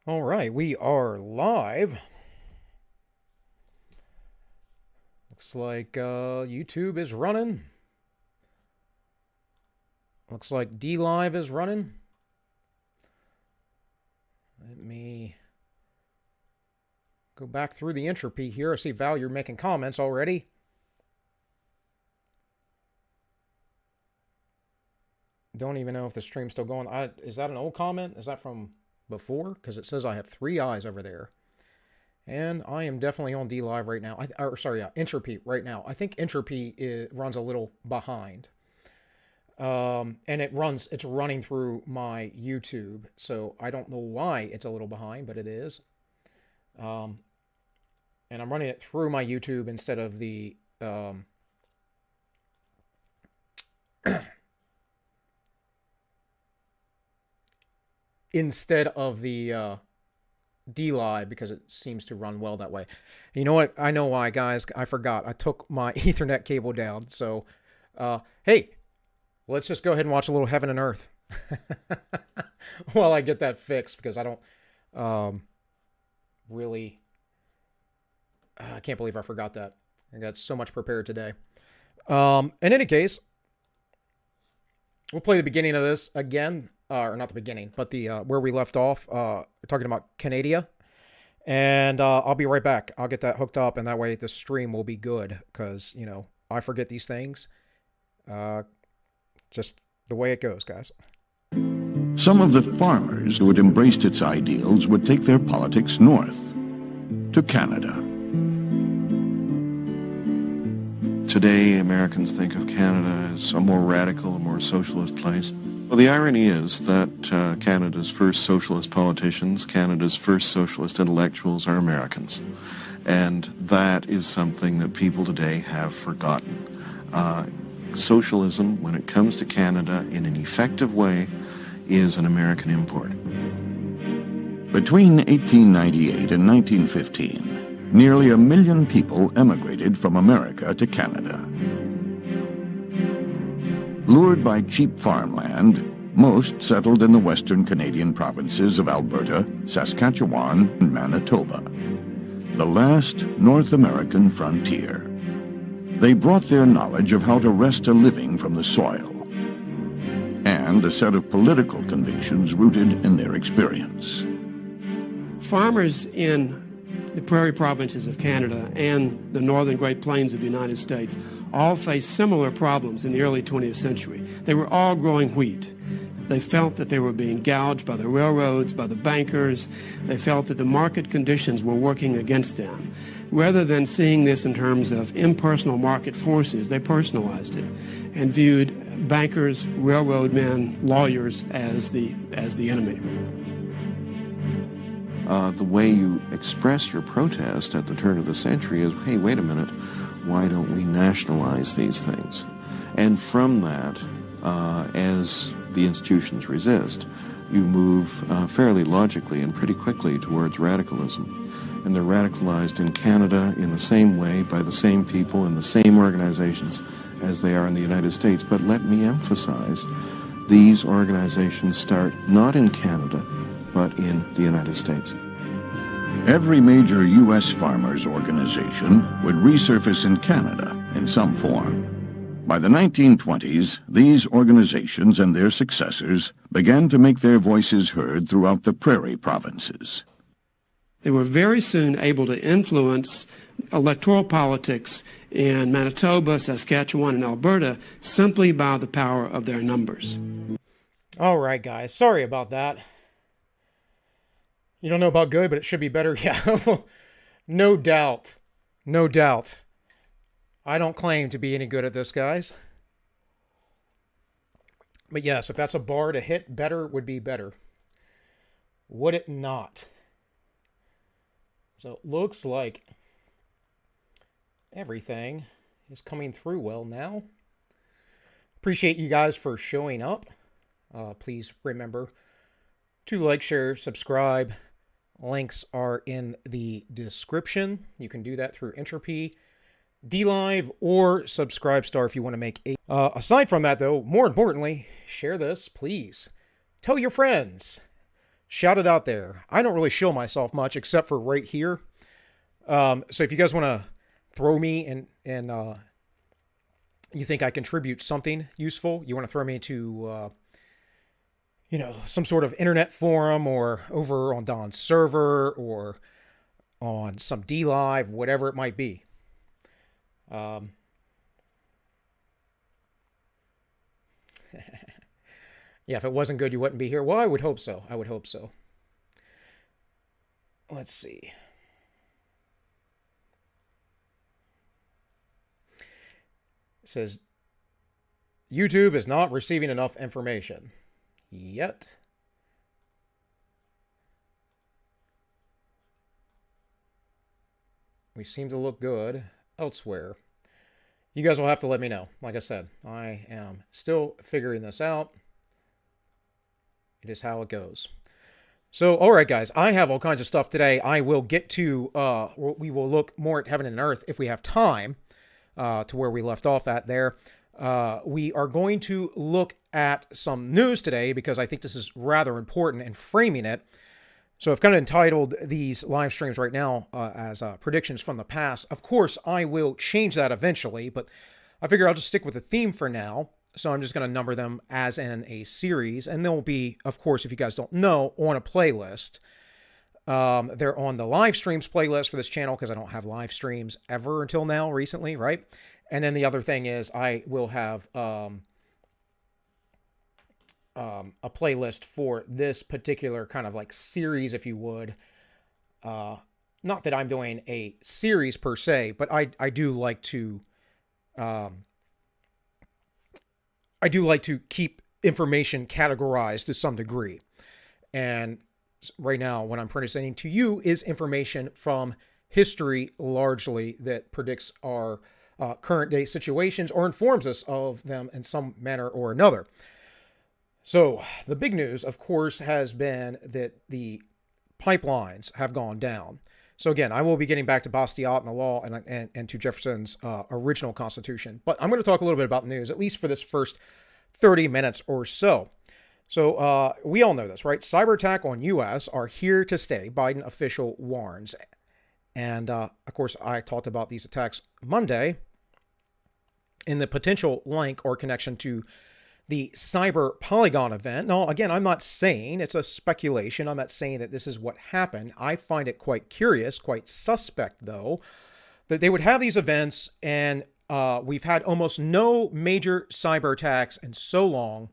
All right, we are live. Looks like YouTube is running. Looks like D Live is running. Let me go back through the entropy here. I see, Val, you're making comments already. Don't even know if the stream's still going. Is that an old comment? Is that from before? Because it says I have 3 eyes over there. And I am definitely on D Live right now. Entropy right now. I think Entropy runs a little behind. And it's running through my YouTube. So I don't know why it's a little behind, but it is. And I'm running it through my YouTube instead of the D Live, because it seems to run well that way. You know what? I know why, guys. I forgot. I took my Ethernet cable down. So, hey, let's just go ahead and watch a little Heaven and Earth while I get that fixed, because I don't really. I can't believe I forgot that. I got so much prepared today. In any case, we'll play the beginning of this again. Or not the beginning, but the where we left off, talking about Canada. And I'll be right back. I'll get that hooked up, and that way the stream will be good, because, you know, I forget these things. Just the way it goes, guys. Some of the farmers who had embraced its ideals would take their politics north, to Canada. Today, Americans think of Canada as a more radical, a more socialist place. Well, the irony is that Canada's first socialist politicians, Canada's first socialist intellectuals are Americans. And that is something that people today have forgotten. Socialism, when it comes to Canada in an effective way, is an American import. Between 1898 and 1915, nearly 1 million people emigrated from America to Canada. Lured by cheap farmland, most settled in the western Canadian provinces of Alberta, Saskatchewan, and Manitoba, the last North American frontier. They brought their knowledge of how to wrest a living from the soil, and a set of political convictions rooted in their experience. Farmers in the prairie provinces of Canada and the northern Great Plains of the United States all faced similar problems in the early 20th century. They were all growing wheat. They felt that they were being gouged by the railroads, by the bankers. They felt that the market conditions were working against them. Rather than seeing this in terms of impersonal market forces, they personalized it and viewed bankers, railroad men, lawyers as the enemy. The way you express your protest at the turn of the century is, hey, wait a minute, why don't we nationalize these things? And from that, as the institutions resist, you move fairly logically and pretty quickly towards radicalism. And they're radicalized in Canada in the same way, by the same people, in the same organizations as they are in the United States. But let me emphasize, these organizations start not in Canada, but in the United States. Every major U.S. farmers' organization would resurface in Canada in some form. By the 1920s, these organizations and their successors began to make their voices heard throughout the prairie provinces. They were very soon able to influence electoral politics in Manitoba, Saskatchewan, and Alberta simply by the power of their numbers. All right, guys. Sorry about that. You don't know about good, but it should be better. Yeah, no doubt. No doubt. I don't claim to be any good at this, guys. But yes, if that's a bar to hit, better would be better. Would it not? So it looks like everything is coming through well now. Appreciate you guys for showing up. Please remember to like, share, subscribe. Links are in the description. You can do that through Entropy, D-Live, or Subscribestar if you want to make a... aside from that, though, more importantly, share this, please. Tell your friends. shout it out there. I don't really show myself much except for right here. So if you guys want to throw me and you think I contribute something useful, you want to throw me to, some sort of internet forum or over on Don's server or on some D Live, whatever it might be. Yeah, if it wasn't good, you wouldn't be here. Well, I would hope so. I would hope so. Let's see. It says, YouTube is not receiving enough information yet. We seem to look good elsewhere. You guys will have to let me know. Like I said, I am still figuring this out. It is how it goes. So, all right, guys, I have all kinds of stuff today. I will get to, we will look more at heaven and earth if we have time, to where we left off at there. We are going to look at some news today because I think this is rather important in framing it. So I've kind of entitled these live streams right now as predictions from the past. Of course, I will change that eventually, but I figure I'll just stick with the theme for now. So I'm just going to number them as in a series. And they'll be, of course, if you guys don't know, on a playlist. They're on the live streams playlist for this channel because I don't have live streams ever until now, recently, right? And then the other thing is I will have a playlist for this particular kind of like series, if you would. Not that I'm doing a series per se, but I do like to... I do like to keep information categorized to some degree. And right now, what I'm presenting to you is information from history largely that predicts our current day situations or informs us of them in some manner or another. So the big news, of course, has been that the pipelines have gone down. So again, I will be getting back to Bastiat and the law and to Jefferson's original Constitution. But I'm going to talk a little bit about news, at least for this first 30 minutes or so. So we all know this, right? Cyber attack on U.S. are here to stay, Biden official warns. And of course, I talked about these attacks Monday in the potential link or connection to the cyber Polygon event. Now, again, I'm not saying it's a speculation. I'm not saying that this is what happened. I find it quite curious, quite suspect, though, that they would have these events and we've had almost no major cyber attacks in so long.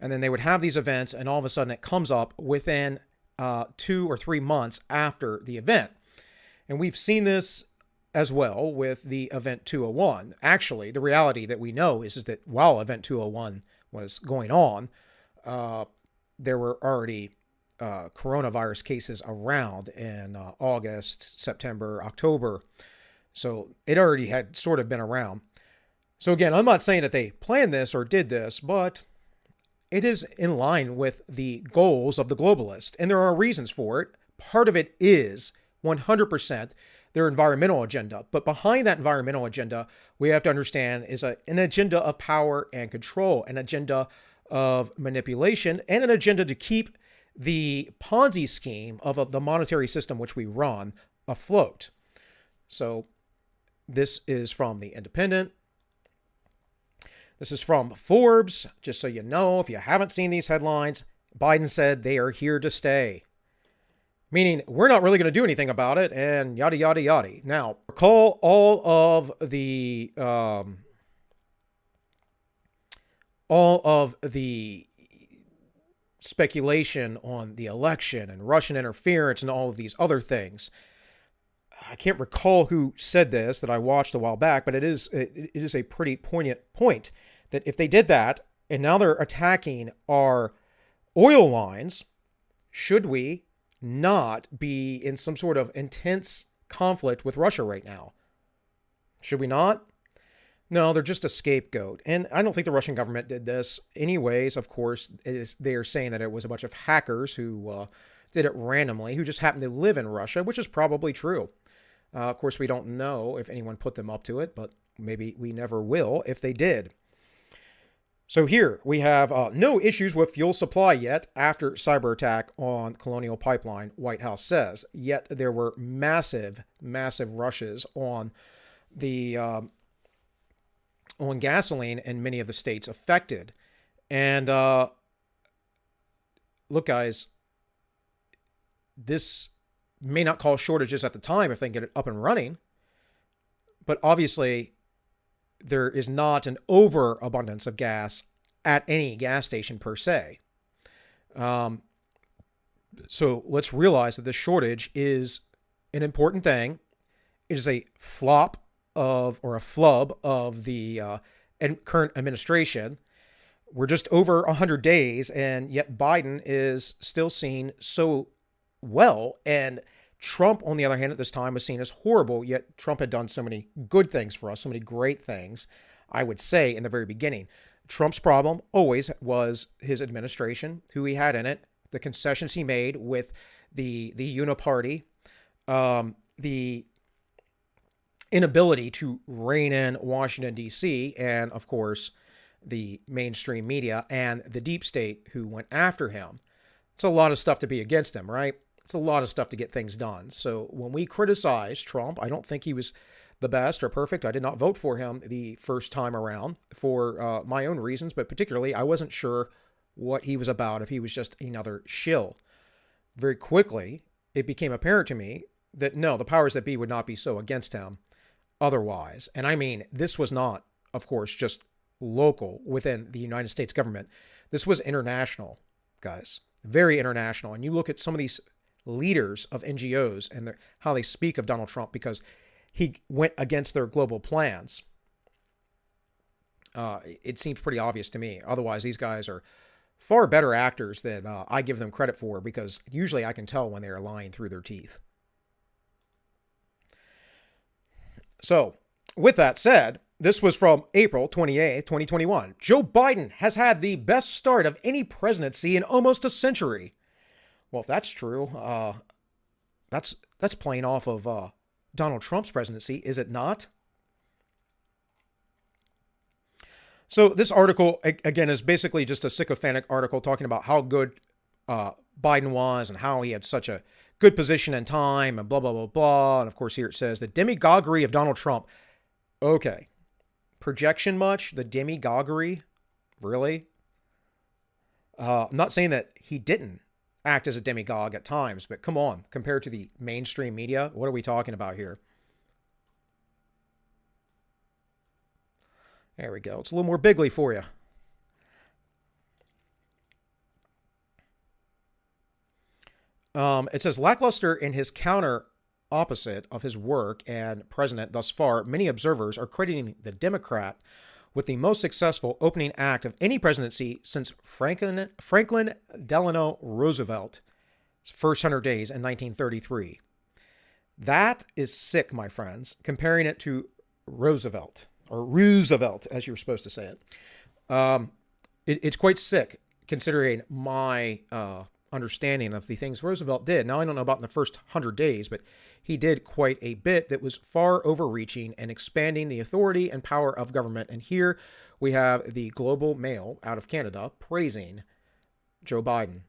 And then they would have these events and all of a sudden it comes up within 2 or 3 months after the event. And we've seen this as well with the Event 201. Actually, the reality that we know is that while Event 201 was going on, there were already coronavirus cases around in August, September, October. So it already had sort of been around. So again, I'm not saying that they planned this or did this, but it is in line with the goals of the globalists. And there are reasons for it. Part of it is 100% their environmental agenda. But behind that environmental agenda, we have to understand is an agenda of power and control, an agenda of manipulation, and an agenda to keep the Ponzi scheme of the monetary system which we run afloat. So this is from The Independent. This is from Forbes. Just so you know, if you haven't seen these headlines, Biden said they are here to stay. Meaning, we're not really going to do anything about it, and yada, yada, yada. Now, recall all of the speculation on the election and Russian interference and all of these other things. I can't recall who said this that I watched a while back, but it is a pretty poignant point that if they did that, and now they're attacking our oil lines, should we not be in some sort of intense conflict with Russia right now? Should we not? No, they're just a scapegoat. And I don't think the Russian government did this anyways. Of course, they are saying that it was a bunch of hackers who did it randomly, who just happened to live in Russia, which is probably true. Of course, we don't know if anyone put them up to it, but maybe we never will if they did. So here we have no issues with fuel supply yet after cyber attack on Colonial Pipeline, White House says. Yet there were massive rushes on the on gasoline in many of the states affected. And look, guys, this may not cause shortages at the time if they can get it up and running, but obviously there is not an overabundance of gas at any gas station per se. So let's realize that this shortage is an important thing. It is a flop of, or a flub of the current administration. We're just over 100 days, and yet Biden is still seen so well. And Trump, on the other hand, at this time was seen as horrible, yet Trump had done so many good things for us, so many great things, I would say, in the very beginning. Trump's problem always was his administration, who he had in it, the concessions he made with the uniparty, the inability to rein in Washington, D.C., and, of course, the mainstream media and the deep state who went after him. It's a lot of stuff to be against him, right? It's a lot of stuff to get things done. So when we criticize Trump, I don't think he was the best or perfect. I did not vote for him the first time around for my own reasons, but particularly I wasn't sure what he was about, if he was just another shill. Very quickly, it became apparent to me that no, the powers that be would not be so against him otherwise. And I mean, this was not, of course, just local within the United States government. This was international, guys, very international. And you look at some of these leaders of NGOs and how they speak of Donald Trump because he went against their global plans. It seems pretty obvious to me. Otherwise, these guys are far better actors than I give them credit for, because usually I can tell when they are lying through their teeth. So, with that said, this was from April 28th, 2021. Joe Biden has had the best start of any presidency in almost a century. Well, if that's true, that's playing off of Donald Trump's presidency, is it not? So this article, again, is basically just a sycophantic article talking about how good Biden was and how he had such a good position in time and blah, blah, blah, blah. And of course, here it says the demagoguery of Donald Trump. Okay. Projection much? The demagoguery? Really? I'm not saying that he didn't act as a demagogue at times, but come on, compared to the mainstream media, what are we talking about here? There we go. It's a little more bigly for you. It says lackluster in his counter opposite of his work and president thus far, many observers are crediting the Democrat with the most successful opening act of any presidency since Franklin Delano Roosevelt's first 100 days in 1933. That is sick, my friends, comparing it to Roosevelt, or Roosevelt, as you're supposed to say it. It's quite sick, considering my understanding of the things Roosevelt did. Now, I don't know about in the first 100 days, but he did quite a bit that was far overreaching and expanding the authority and power of government. And here we have the Global Mail out of Canada praising Joe Biden.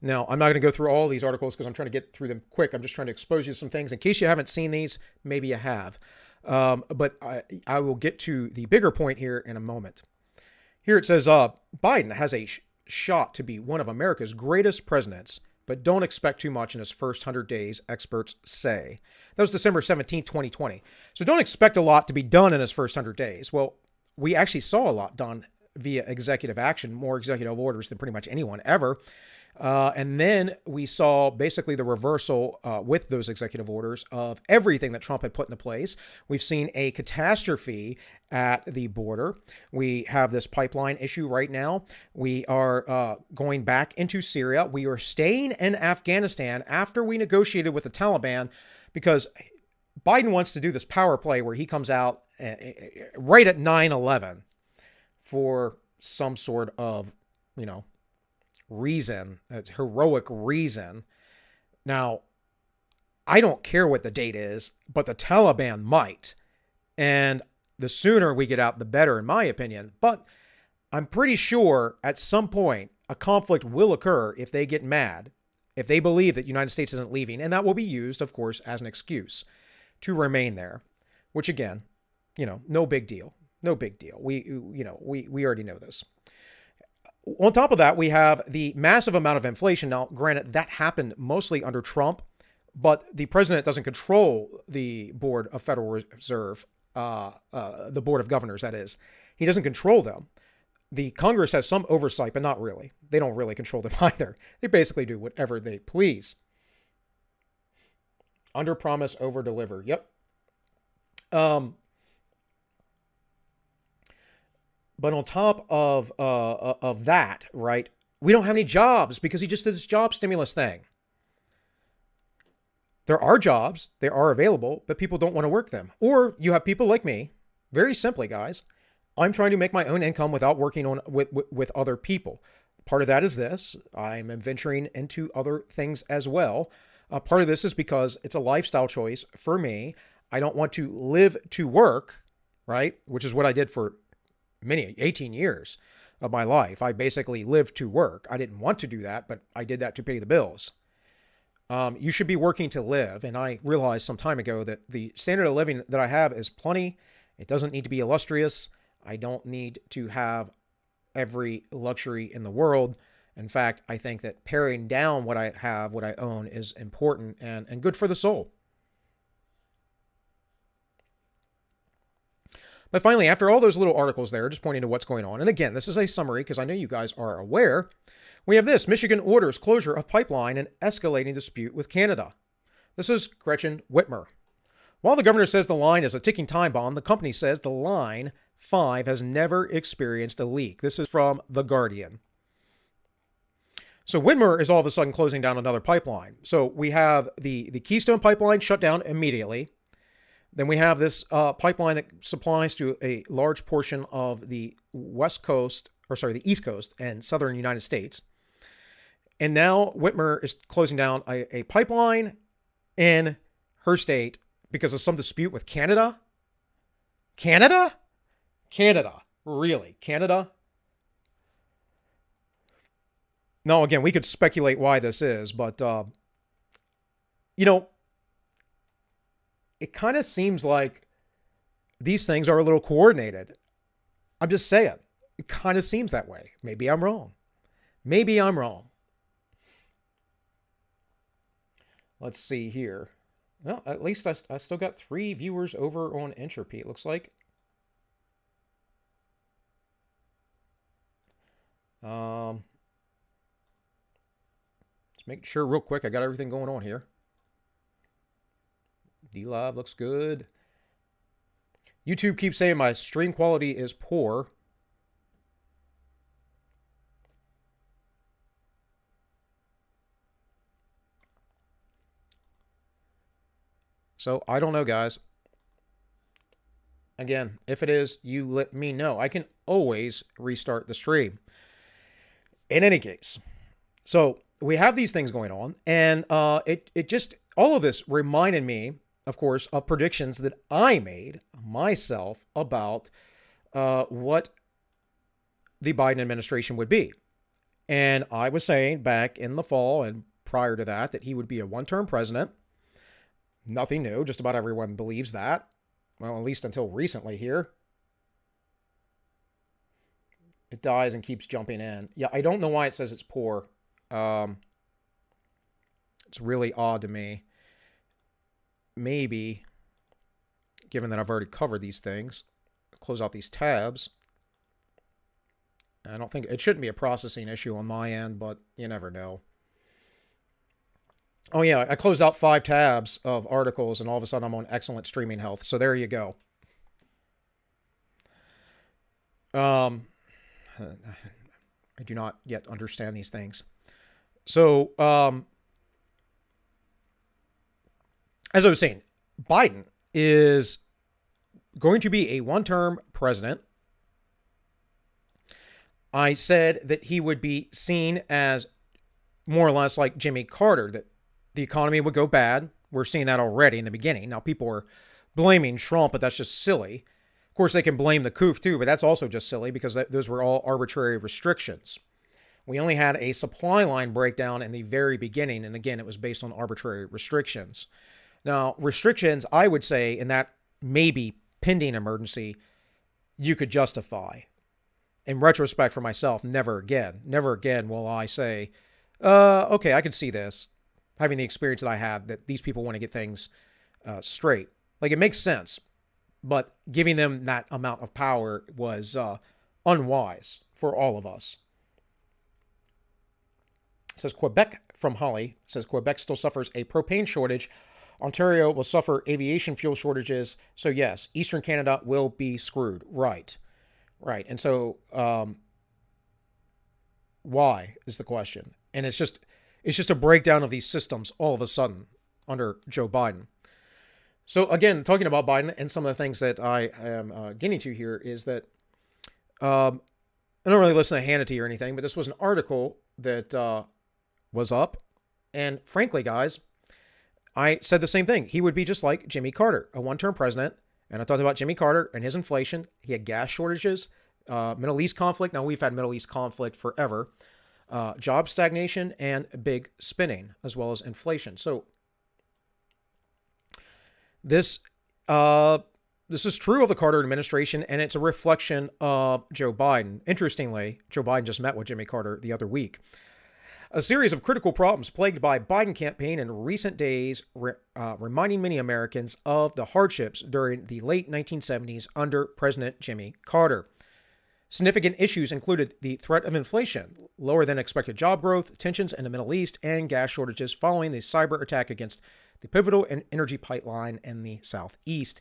Now, I'm not going to go through all these articles because I'm trying to get through them quick. I'm just trying to expose you to some things. In case you haven't seen these, maybe you have. But I will get to the bigger point here in a moment. Here it says, Biden has a shot to be one of America's greatest presidents, but don't expect too much in his first 100 days, experts say. That was December 17, 2020. So don't expect a lot to be done in his first 100 days. Well, we actually saw a lot done via executive action, more executive orders than pretty much anyone ever. And then we saw basically the reversal with those executive orders of everything that Trump had put into place. We've seen a catastrophe at the border. We have this pipeline issue right now. We are going back into Syria. We are staying in Afghanistan after we negotiated with the Taliban, because Biden wants to do this power play where he comes out right at 9/11 for some sort of, reason, a heroic reason. Now, I don't care what the date is, but the Taliban might. And the sooner we get out, the better, in my opinion. But I'm pretty sure at some point a conflict will occur if they get mad, if they believe that the United States isn't leaving, and that will be used, of course, as an excuse to remain there, which again, no big deal. No big deal. We already know this. On top of that, we have the massive amount of inflation. Now, granted, that happened mostly under Trump, but the president doesn't control the Board of Federal Reserve, the Board of Governors, that is. He doesn't control them. The Congress has some oversight, but not really. They don't really control them either. They basically do whatever they please. Under promise, over deliver. Yep. But on top of that, right, we don't have any jobs because he just did this job stimulus thing. There are jobs, they are available, but people don't want to work them. Or you have people like me, very simply, guys. I'm trying to make my own income without working on with other people. Part of that is this. I'm venturing into other things as well. Part of this is because it's a lifestyle choice for me. I don't want to live to work, right, which is what I did for 18 years of my life. I basically lived to work. I didn't want to do that, but I did that to pay the bills. You should be working to live. And I realized some time ago that the standard of living that I have is plenty. It doesn't need to be illustrious. I don't need to have every luxury in the world. In fact, I think that paring down what I have, what I own, is important and good for the soul. But finally, after all those little articles there, just pointing to what's going on, and again, this is a summary because I know you guys are aware, we have this: Michigan orders closure of pipeline and escalating dispute with Canada. This is Gretchen Whitmer. While the governor says the line is a ticking time bomb, the company says the line 5 has never experienced a leak. This is from The Guardian. So Whitmer is all of a sudden closing down another pipeline. So we have the Keystone pipeline shut down immediately. Then we have this pipeline that supplies to a large portion of the the East Coast and southern United States. And now Whitmer is closing down a pipeline in her state because of some dispute with Canada. Canada? Really? Canada? Now, again, we could speculate why this is, but, it kind of seems like these things are a little coordinated. I'm just saying. It kind of seems that way. Maybe I'm wrong. Let's see here. Well, at least I still got 3 viewers over on Entropy, it looks like. Let's make sure real quick I got everything going on here. D-Live looks good. YouTube keeps saying my stream quality is poor. So, I don't know, guys. Again, if it is, you let me know. I can always restart the stream. In any case, so we have these things going on, and it just, all of this reminded me, of course, of predictions that I made myself about what the Biden administration would be. And I was saying back in the fall and prior to that he would be a one-term president. Nothing new. Just about everyone believes that. Well, at least until recently here. It dies and keeps jumping in. Yeah, I don't know why it says it's poor. It's really odd to me. Maybe, given that I've already covered these things, close out these tabs. I don't think it shouldn't be a processing issue on my end, but you never know. Oh yeah, I closed out 5 tabs of articles and all of a sudden I'm on excellent streaming health. So there you go. I do not yet understand these things. So, as I was saying, Biden is going to be a one-term president. I said that he would be seen as more or less like Jimmy Carter, that the economy would go bad. We're seeing that already in the beginning. Now, people are blaming Trump, but that's just silly. Of course, they can blame the coup too, but that's also just silly because those were all arbitrary restrictions. We only had a supply line breakdown in the very beginning, and again, it was based on arbitrary restrictions. Now, restrictions, I would say, in that maybe pending emergency, you could justify. In retrospect, for myself, never again. Never again will I say, okay, I can see this, having the experience that I had, that these people want to get things straight. Like, it makes sense, but giving them that amount of power was unwise for all of us. It says Quebec from Holly says Quebec still suffers a propane shortage. Ontario will suffer aviation fuel shortages. So yes, Eastern Canada will be screwed. Right. And so why is the question? And it's just a breakdown of these systems all of a sudden under Joe Biden. So again, talking about Biden and some of the things that I am getting to here is that I don't really listen to Hannity or anything, but this was an article that was up. And frankly, guys, I said the same thing. He would be just like Jimmy Carter, a one-term president. And I talked about Jimmy Carter and his inflation. He had gas shortages, Middle East conflict. Now, we've had Middle East conflict forever. Job stagnation and big spending, as well as inflation. So this is true of the Carter administration, and it's a reflection of Joe Biden. Interestingly, Joe Biden just met with Jimmy Carter the other week. A series of critical problems plagued by Biden campaign in recent days, reminding many Americans of the hardships during the late 1970s under President Jimmy Carter. Significant issues included the threat of inflation, lower than expected job growth, tensions in the Middle East, and gas shortages following the cyber attack against the pivotal energy pipeline in the Southeast.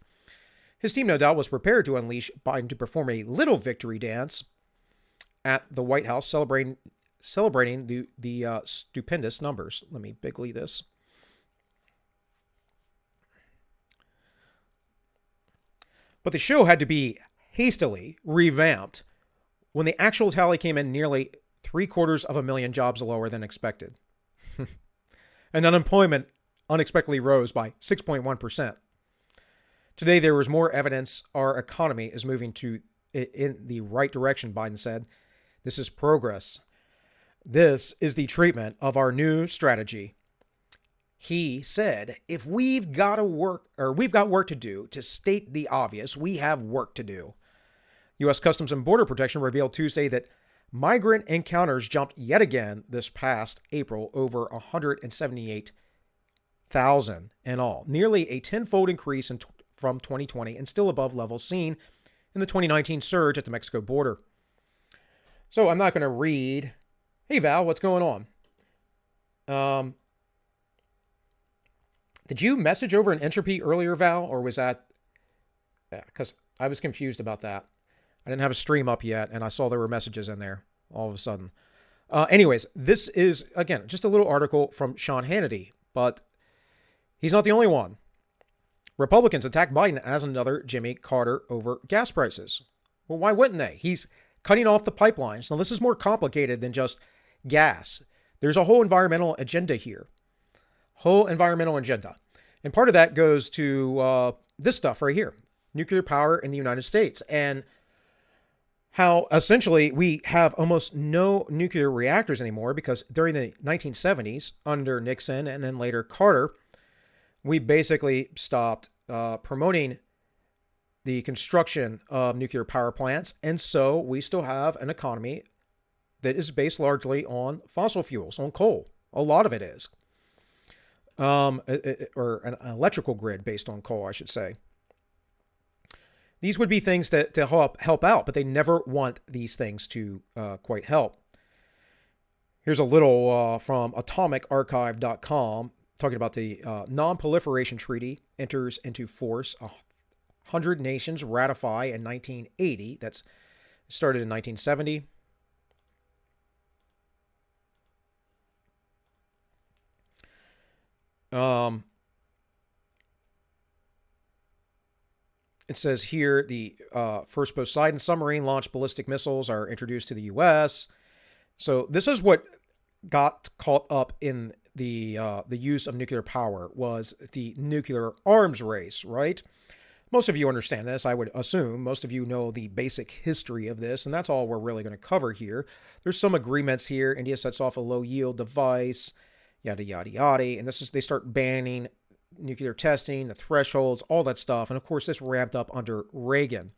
His team, no doubt, was prepared to unleash Biden to perform a little victory dance at the White House, celebrating the stupendous numbers. Let me bigly this. But the show had to be hastily revamped when the actual tally came in nearly 750,000 jobs lower than expected. And unemployment unexpectedly rose by 6.1%. Today, there is more evidence our economy is moving in the right direction, Biden said. This is progress. This is the treatment of our new strategy. He said, if we've got work to do, to state the obvious, we have work to do. U.S. Customs and Border Protection revealed Tuesday that migrant encounters jumped yet again this past April, over 178,000 in all, nearly a tenfold increase from 2020 and still above levels seen in the 2019 surge at the Mexico border. So I'm not going to read. Hey, Val, what's going on? Did you message over an entropy earlier, Val, or was that... Yeah, because I was confused about that. I didn't have a stream up yet, and I saw there were messages in there all of a sudden. Anyways, this is, again, just a little article from Sean Hannity, but he's not the only one. Republicans attack Biden as another Jimmy Carter over gas prices. Well, why wouldn't they? He's cutting off the pipelines. Now, this is more complicated than just gas. There's a whole environmental agenda here. And part of that goes to this stuff right here. Nuclear power in the United States. And how essentially we have almost no nuclear reactors anymore because during the 1970s, under Nixon and then later Carter, we basically stopped promoting the construction of nuclear power plants. And so we still have an economy that is based largely on fossil fuels, on coal. A lot of it is. Or an electrical grid based on coal, I should say. These would be things to help out, but they never want these things to quite help. Here's a little from atomicarchive.com talking about the Non-Proliferation Treaty enters into force. 100 nations ratify in 1980. That's started in 1970. It says here the first Poseidon submarine launched ballistic missiles are introduced to the U.S. So this is what got caught up in the use of nuclear power was the nuclear arms race, right? Most of you understand this, I would assume. Most of you know the basic history of this, and that's all we're really going to cover here. There's some agreements here. India sets off a low-yield device, yada, yada, yada. And they start banning nuclear testing, the thresholds, all that stuff. And of course, this ramped up under Reagan.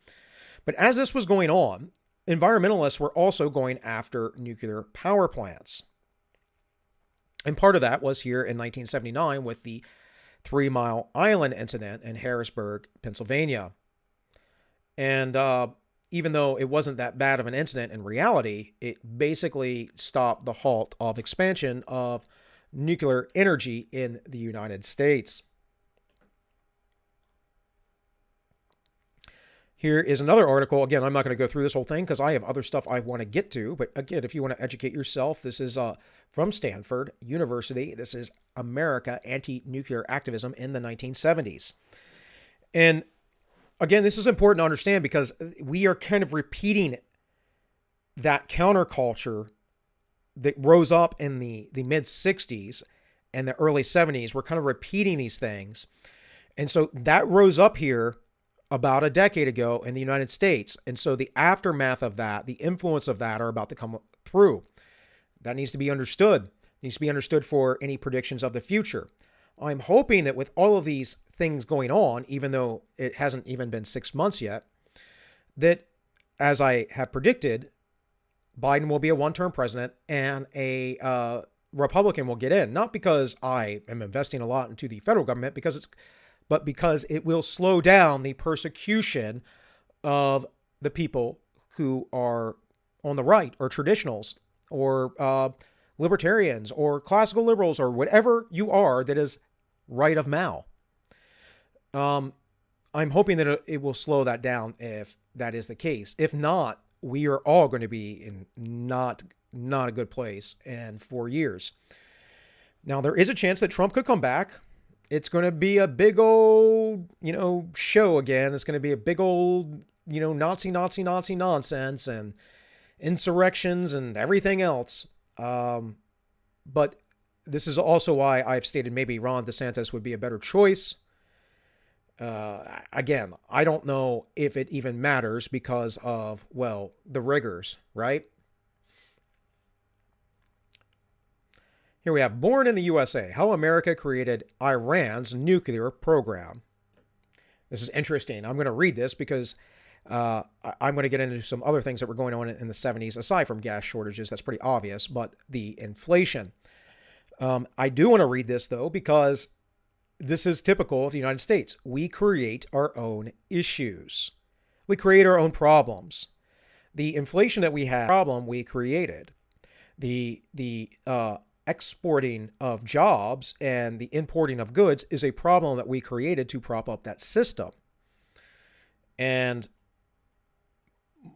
But as this was going on, environmentalists were also going after nuclear power plants. And part of that was here in 1979 with the 3 Mile Island incident in Harrisburg, Pennsylvania. And even though it wasn't that bad of an incident in reality, it basically stopped the halt of expansion of nuclear energy in the United States. Here is another article. Again, I'm not going to go through this whole thing because I have other stuff I want to get to. But again, if you want to educate yourself, this is from Stanford University. This is America Anti-Nuclear Activism in the 1970s. And again, this is important to understand because we are kind of repeating that counterculture that rose up in the mid-60s and the early 70s. We're kind of repeating these things. And so that rose up here about a decade ago in the United States. And so the aftermath of that, the influence of that are about to come through. That needs to be understood. It needs to be understood for any predictions of the future. I'm hoping that with all of these things going on, even though it hasn't even been 6 months yet, that as I have predicted, Biden will be a one-term president and a Republican will get in. Not because I am investing a lot into the federal government, but because it will slow down the persecution of the people who are on the right or traditionals or libertarians or classical liberals or whatever you are that is right of Mao. I'm hoping that it will slow that down if that is the case. If not, we are all going to be in not a good place in 4 years. Now, there is a chance that Trump could come back. It's going to be a big old, show again. It's going to be a big old, Nazi nonsense and insurrections and everything else. But this is also why I've stated maybe Ron DeSantis would be a better choice. Again, I don't know if it even matters because of, the rigors, right? Here we have Born in the USA, How America Created Iran's Nuclear Program. This is interesting. I'm going to read this because I'm going to get into some other things that were going on in the 70s, aside from gas shortages. That's pretty obvious, but the inflation. I do want to read this, though, because this is typical of the United States. We create our own issues. We create our own problems. The inflation that we have, problem we created. The exporting of jobs and the importing of goods is a problem that we created to prop up that system. And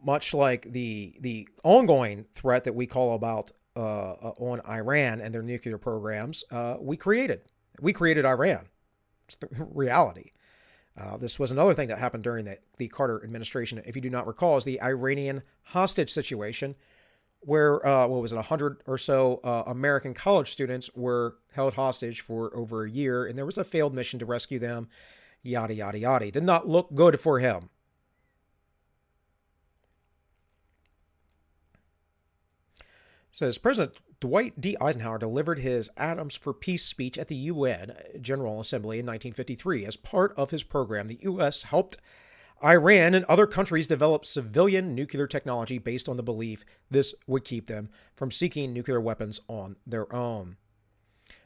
much like the ongoing threat that we call about on Iran and their nuclear programs, we created Iran. It's the reality. This was another thing that happened during the Carter administration, if you do not recall, is the Iranian hostage situation, where, 100 or so American college students were held hostage for over a year, and there was a failed mission to rescue them, yada, yada, yada. It did not look good for him. It says, President Dwight D. Eisenhower delivered his Atoms for Peace speech at the UN General Assembly in 1953. As part of his program, the U.S. helped Iran and other countries develop civilian nuclear technology based on the belief this would keep them from seeking nuclear weapons on their own.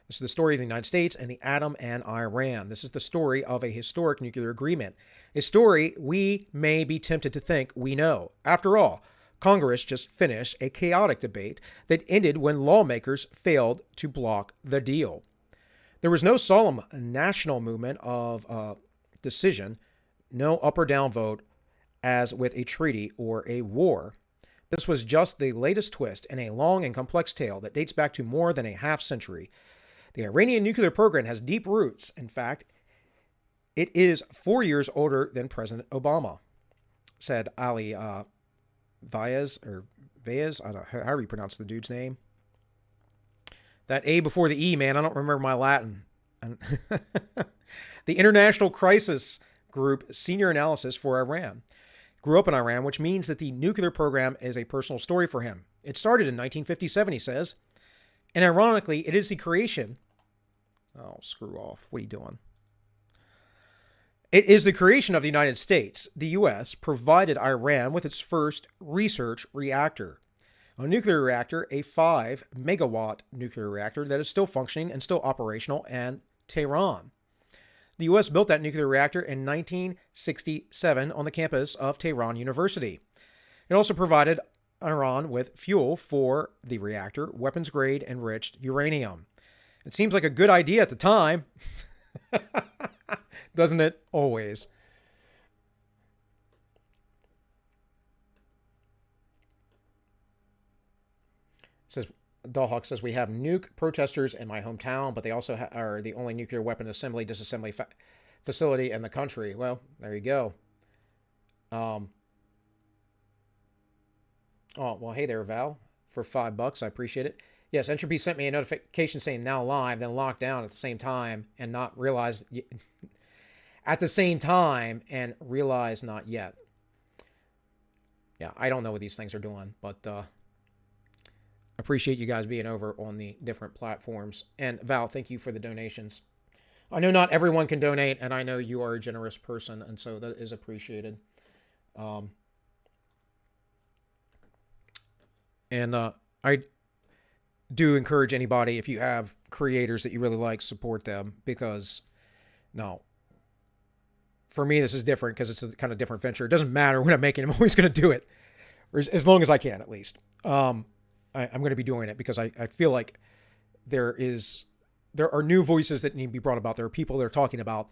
This is the story of the United States and the atom and Iran. This is the story of a historic nuclear agreement, a story we may be tempted to think we know. After all, Congress just finished a chaotic debate that ended when lawmakers failed to block the deal. There was no solemn national movement of decision, no up or down vote as with a treaty or a war. This was just the latest twist in a long and complex tale that dates back to more than a half century. The Iranian nuclear program has deep roots. In fact, it is 4 years older than President Obama, said Ali Vaez, I don't know how you pronounce the dude's name. That A before the E, man, I don't remember my Latin. The International Crisis Group Senior Analysis for Iran. Grew up in Iran, which means that the nuclear program is a personal story for him. It started in 1957, he says. And ironically, it is the creation... Oh, screw off. What are you doing? It is the creation of the United States. The U.S. provided Iran with its first research reactor. A nuclear reactor, a 5-megawatt nuclear reactor that is still functioning and still operational in Tehran. The U.S. built that nuclear reactor in 1967 on the campus of Tehran University. It also provided Iran with fuel for the reactor, weapons-grade enriched uranium. It seems like a good idea at the time. Doesn't it? Always. It says, Dollhawk says, we have nuke protesters in my hometown, but they also are the only nuclear weapon assembly disassembly facility in the country. Well, there you go. Oh, well, hey there, Val, for $5. I appreciate it. Yes, Entropy sent me a notification saying now live, then locked down at the same time and not realized at the same time and realized not yet. Yeah, I don't know what these things are doing, but appreciate you guys being over on the different platforms. And Val, thank you for the donations. I know not everyone can donate, and I know you are a generous person, and so that is appreciated. And I do encourage anybody, if you have creators that you really like, support them, because no, for me this is different because it's a kind of different venture. It doesn't matter what I'm making, I'm always going to do it, or as long as I can, at least. I'm going to be doing it because I feel like there are new voices that need to be brought about. There are people that are talking about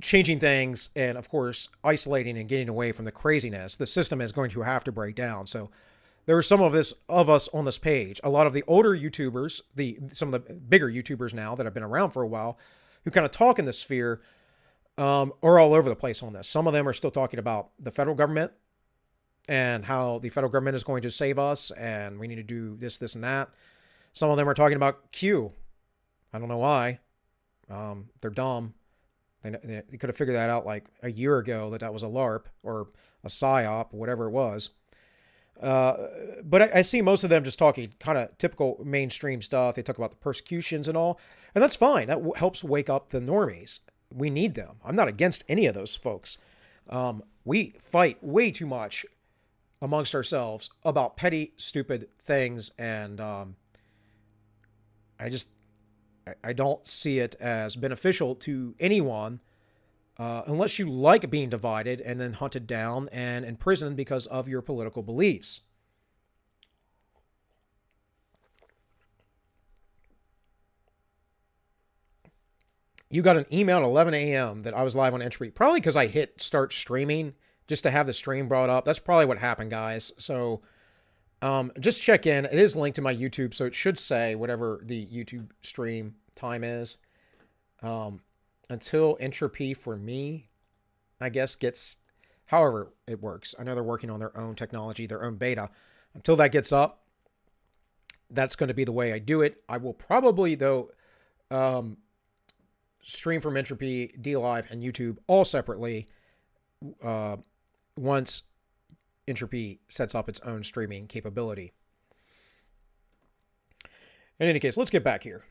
changing things and, of course, isolating and getting away from the craziness. The system is going to have to break down. So there are some of us on this page. A lot of the older YouTubers, some of the bigger YouTubers now that have been around for a while, who kind of talk in this sphere, are all over the place on this. Some of them are still talking about the federal government and how the federal government is going to save us and we need to do this, this, and that. Some of them are talking about Q. I don't know why. They're dumb. They could have figured that out like a year ago that was a LARP or a PSYOP, whatever it was. But I see most of them just talking kind of typical mainstream stuff. They talk about the persecutions and all, and that's fine. That helps wake up the normies. We need them. I'm not against any of those folks. We fight way too much amongst ourselves about petty, stupid things, and I don't see it as beneficial to anyone unless you like being divided and then hunted down and imprisoned because of your political beliefs. You got an email at 11 a.m. that I was live on Entropy, probably because I hit start streaming just to have the stream brought up. That's probably what happened, guys. So just check in. It is linked to my YouTube, so it should say whatever the YouTube stream time is. Until Entropy for me, I guess, gets, however it works. I know they're working on their own technology, their own beta. Until that gets up, that's going to be the way I do it. I will probably, though, stream from Entropy, DLive, and YouTube all separately once Entropy sets up its own streaming capability. In any case, let's get back here.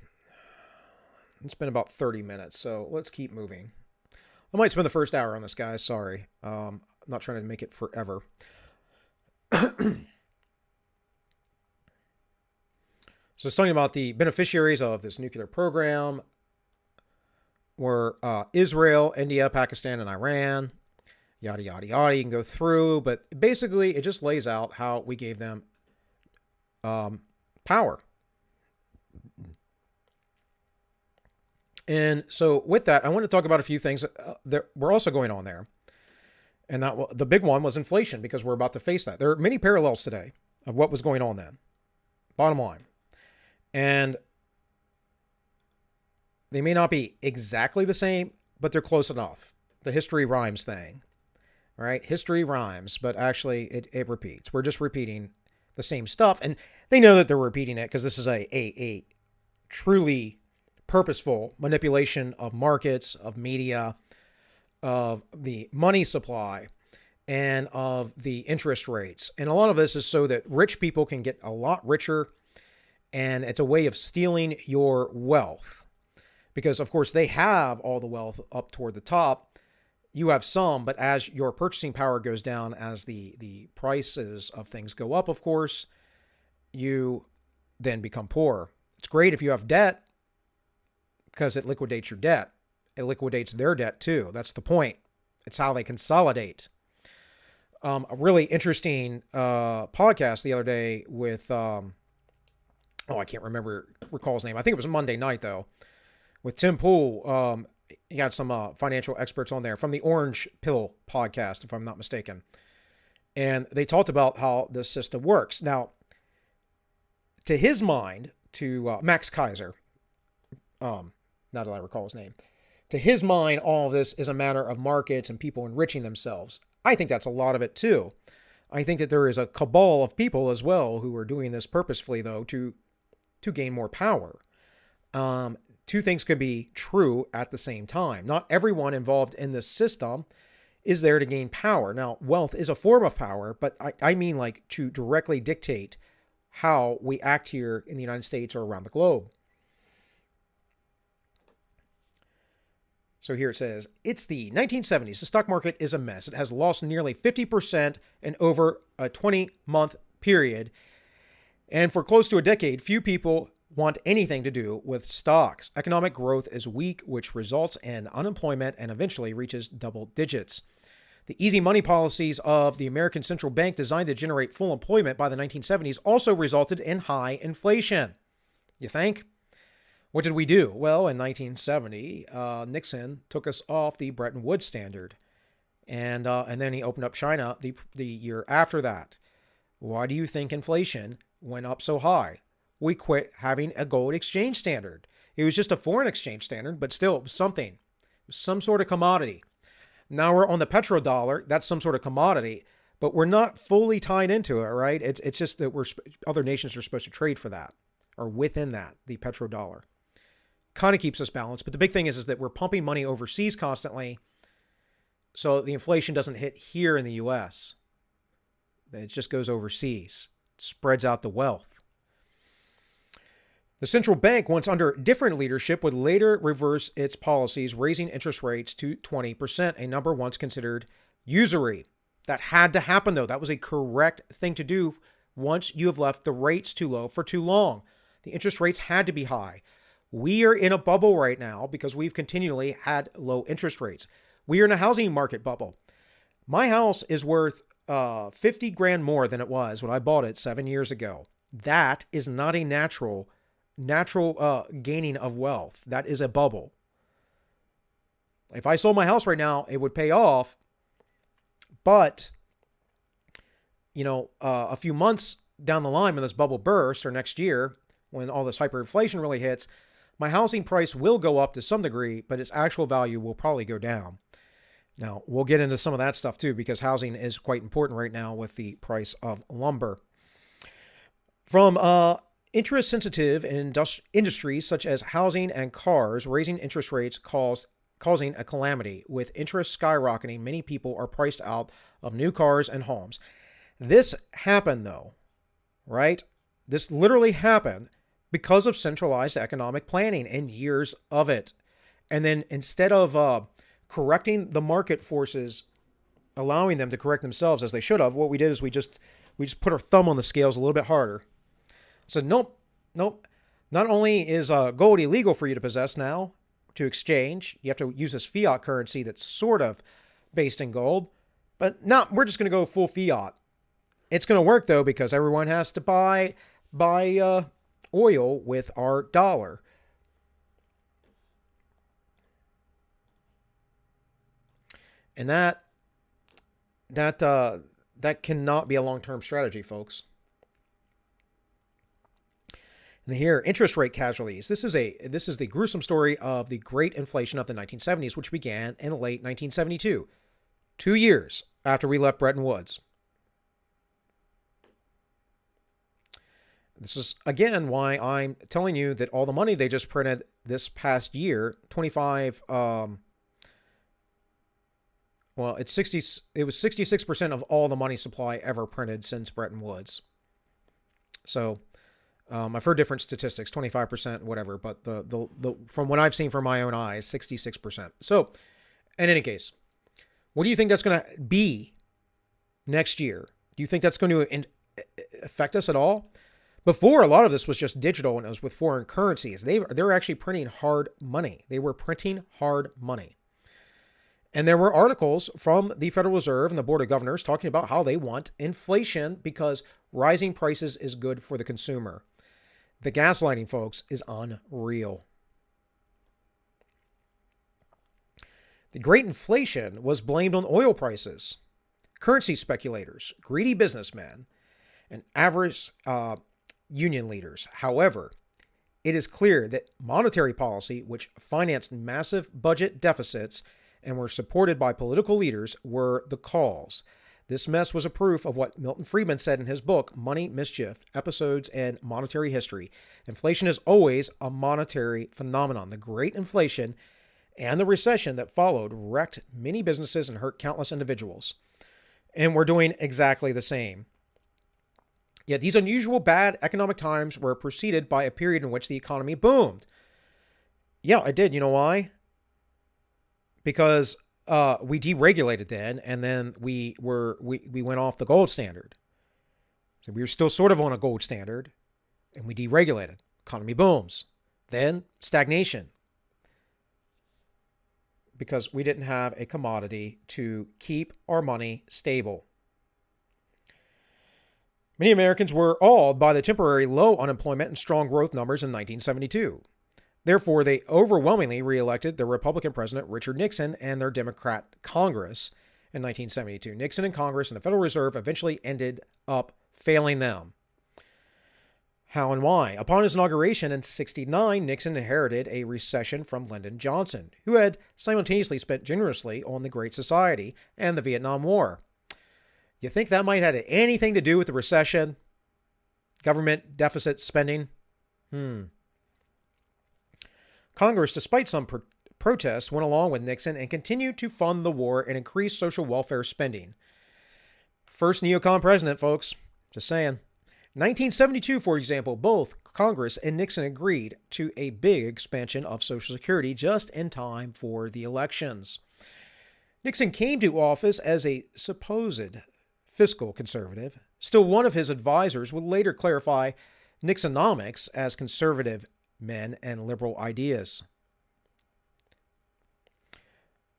It's been about 30 minutes, so let's keep moving. I might spend the first hour on this, guys. Sorry. I'm not trying to make it forever. So it's talking about the beneficiaries of this nuclear program were Israel, India, Pakistan, and Iran. Yada, yada, yada. You can go through, but basically it just lays out how we gave them power. And so with that, I want to talk about a few things that were also going on there. And that the big one was inflation, because we're about to face that. There are many parallels today of what was going on then. Bottom line. And they may not be exactly the same, but they're close enough. The history rhymes thing. All right? History rhymes, but actually it repeats. We're just repeating the same stuff. And they know that they're repeating it because this is a truly purposeful manipulation of markets, of media, of the money supply and of the interest rates. And a lot of this is so that rich people can get a lot richer, and it's a way of stealing your wealth. Because, of course, they have all the wealth up toward the top. You have some, but as your purchasing power goes down, as the prices of things go up, of course, you then become poor. It's great if you have debt because it liquidates your debt. It liquidates their debt too. That's the point. It's how they consolidate. A really interesting podcast the other day with, I can't recall his name. I think it was Monday night though, with Tim Pool. He had some financial experts on there from the Orange Pill podcast, if I'm not mistaken. And they talked about how this system works. Now, to his mind, to Max Kaiser, now that I recall his name, to his mind, all of this is a matter of markets and people enriching themselves. I think that's a lot of it too. I think that there is a cabal of people as well who are doing this purposefully, though, to gain more power. Two things could be true at the same time. Not everyone involved in this system is there to gain power. Now, wealth is a form of power, but I mean like to directly dictate how we act here in the United States or around the globe. So here it says, it's the 1970s. The stock market is a mess. It has lost nearly 50% in over a 20-month period. And for close to a decade, few people want anything to do with stocks. Economic growth is weak, which results in unemployment and eventually reaches double digits. The easy money policies of the American Central Bank, designed to generate full employment by the 1970s, also resulted in high inflation. You think? What did we do? Well, in 1970, Nixon took us off the Bretton Woods standard, and then he opened up China the year after that. Why do you think inflation went up so high? We quit having a gold exchange standard. It was just a foreign exchange standard, but still, it was something. It was some sort of commodity. Now we're on the petrodollar. That's some sort of commodity, but we're not fully tied into it, right? It's just that other nations are supposed to trade for that, or within that, the petrodollar. Kind of keeps us balanced, but the big thing is that we're pumping money overseas constantly, so the inflation doesn't hit here in the U.S. It just goes overseas. It spreads out the wealth. The central bank, once under different leadership, would later reverse its policies, raising interest rates to 20%, a number once considered usury. That had to happen, though. That was a correct thing to do once you have left the rates too low for too long. The interest rates had to be high. We are in a bubble right now because we've continually had low interest rates. We are in a housing market bubble. My house is worth 50 grand more than it was when I bought it 7 years ago. That is not a natural gaining of wealth. That is a bubble. If I sold my house right now, it would pay off. But, a few months down the line when this bubble bursts, or next year when all this hyperinflation really hits, my housing price will go up to some degree, but its actual value will probably go down. Now, we'll get into some of that stuff too, because housing is quite important right now with the price of lumber. From interest-sensitive industries such as housing and cars, raising interest rates causing a calamity. With interest skyrocketing, many people are priced out of new cars and homes. This happened, though, right? This literally happened because of centralized economic planning and years of it. And then instead of correcting the market forces, allowing them to correct themselves as they should have, what we did is we just put our thumb on the scales a little bit harder. So nope. Not only is gold illegal for you to possess now, to exchange, you have to use this fiat currency that's sort of based in gold, but no, we're just going to go full fiat. It's going to work though, because everyone has to buy oil with our dollar. And that cannot be a long-term strategy, folks. And here, interest rate casualties. This is the gruesome story of the great inflation of the 1970s, which began in late 1972, 2 years after we left Bretton Woods. This is, again, why I'm telling you that all the money they just printed this past year, 25 Well, it was 66% of all the money supply ever printed since Bretton Woods. So I've heard different statistics, 25%, whatever, but the from what I've seen from my own eyes, 66%. So in any case, what do you think that's going to be next year? Do you think that's going to affect us at all? Before, a lot of this was just digital and it was with foreign currencies. They're actually printing hard money. They were printing hard money. And there were articles from the Federal Reserve and the Board of Governors talking about how they want inflation because rising prices is good for the consumer. The gaslighting, folks, is unreal. The great inflation was blamed on oil prices, currency speculators, greedy businessmen, and avarice union leaders. However, it is clear that monetary policy, which financed massive budget deficits and were supported by political leaders, were the cause. This mess was a proof of what Milton Friedman said in his book, Money, Mischief, Episodes and Monetary History. Inflation is always a monetary phenomenon. The Great Inflation and the recession that followed wrecked many businesses and hurt countless individuals. And we're doing exactly the same. Yet these unusual bad economic times were preceded by a period in which the economy boomed. Yeah, I did. You know why? Because we deregulated then, and then we went off the gold standard. So we were still sort of on a gold standard, and we deregulated. Economy booms. Then stagnation. Because we didn't have a commodity to keep our money stable. Many Americans were awed by the temporary low unemployment and strong growth numbers in 1972. Therefore, they overwhelmingly re-elected their Republican President Richard Nixon and their Democrat Congress in 1972. Nixon and Congress and the Federal Reserve eventually ended up failing them. How and why? Upon his inauguration in 1969, Nixon inherited a recession from Lyndon Johnson, who had simultaneously spent generously on the Great Society and the Vietnam War. You think that might have had anything to do with the recession? Government deficit spending? Congress, despite some protests, went along with Nixon and continued to fund the war and increase social welfare spending. First neocon president, folks. Just saying. 1972, for example, both Congress and Nixon agreed to a big expansion of Social Security just in time for the elections. Nixon came to office as a supposed fiscal conservative. Still, one of his advisors would later clarify Nixonomics as conservative men and liberal ideas.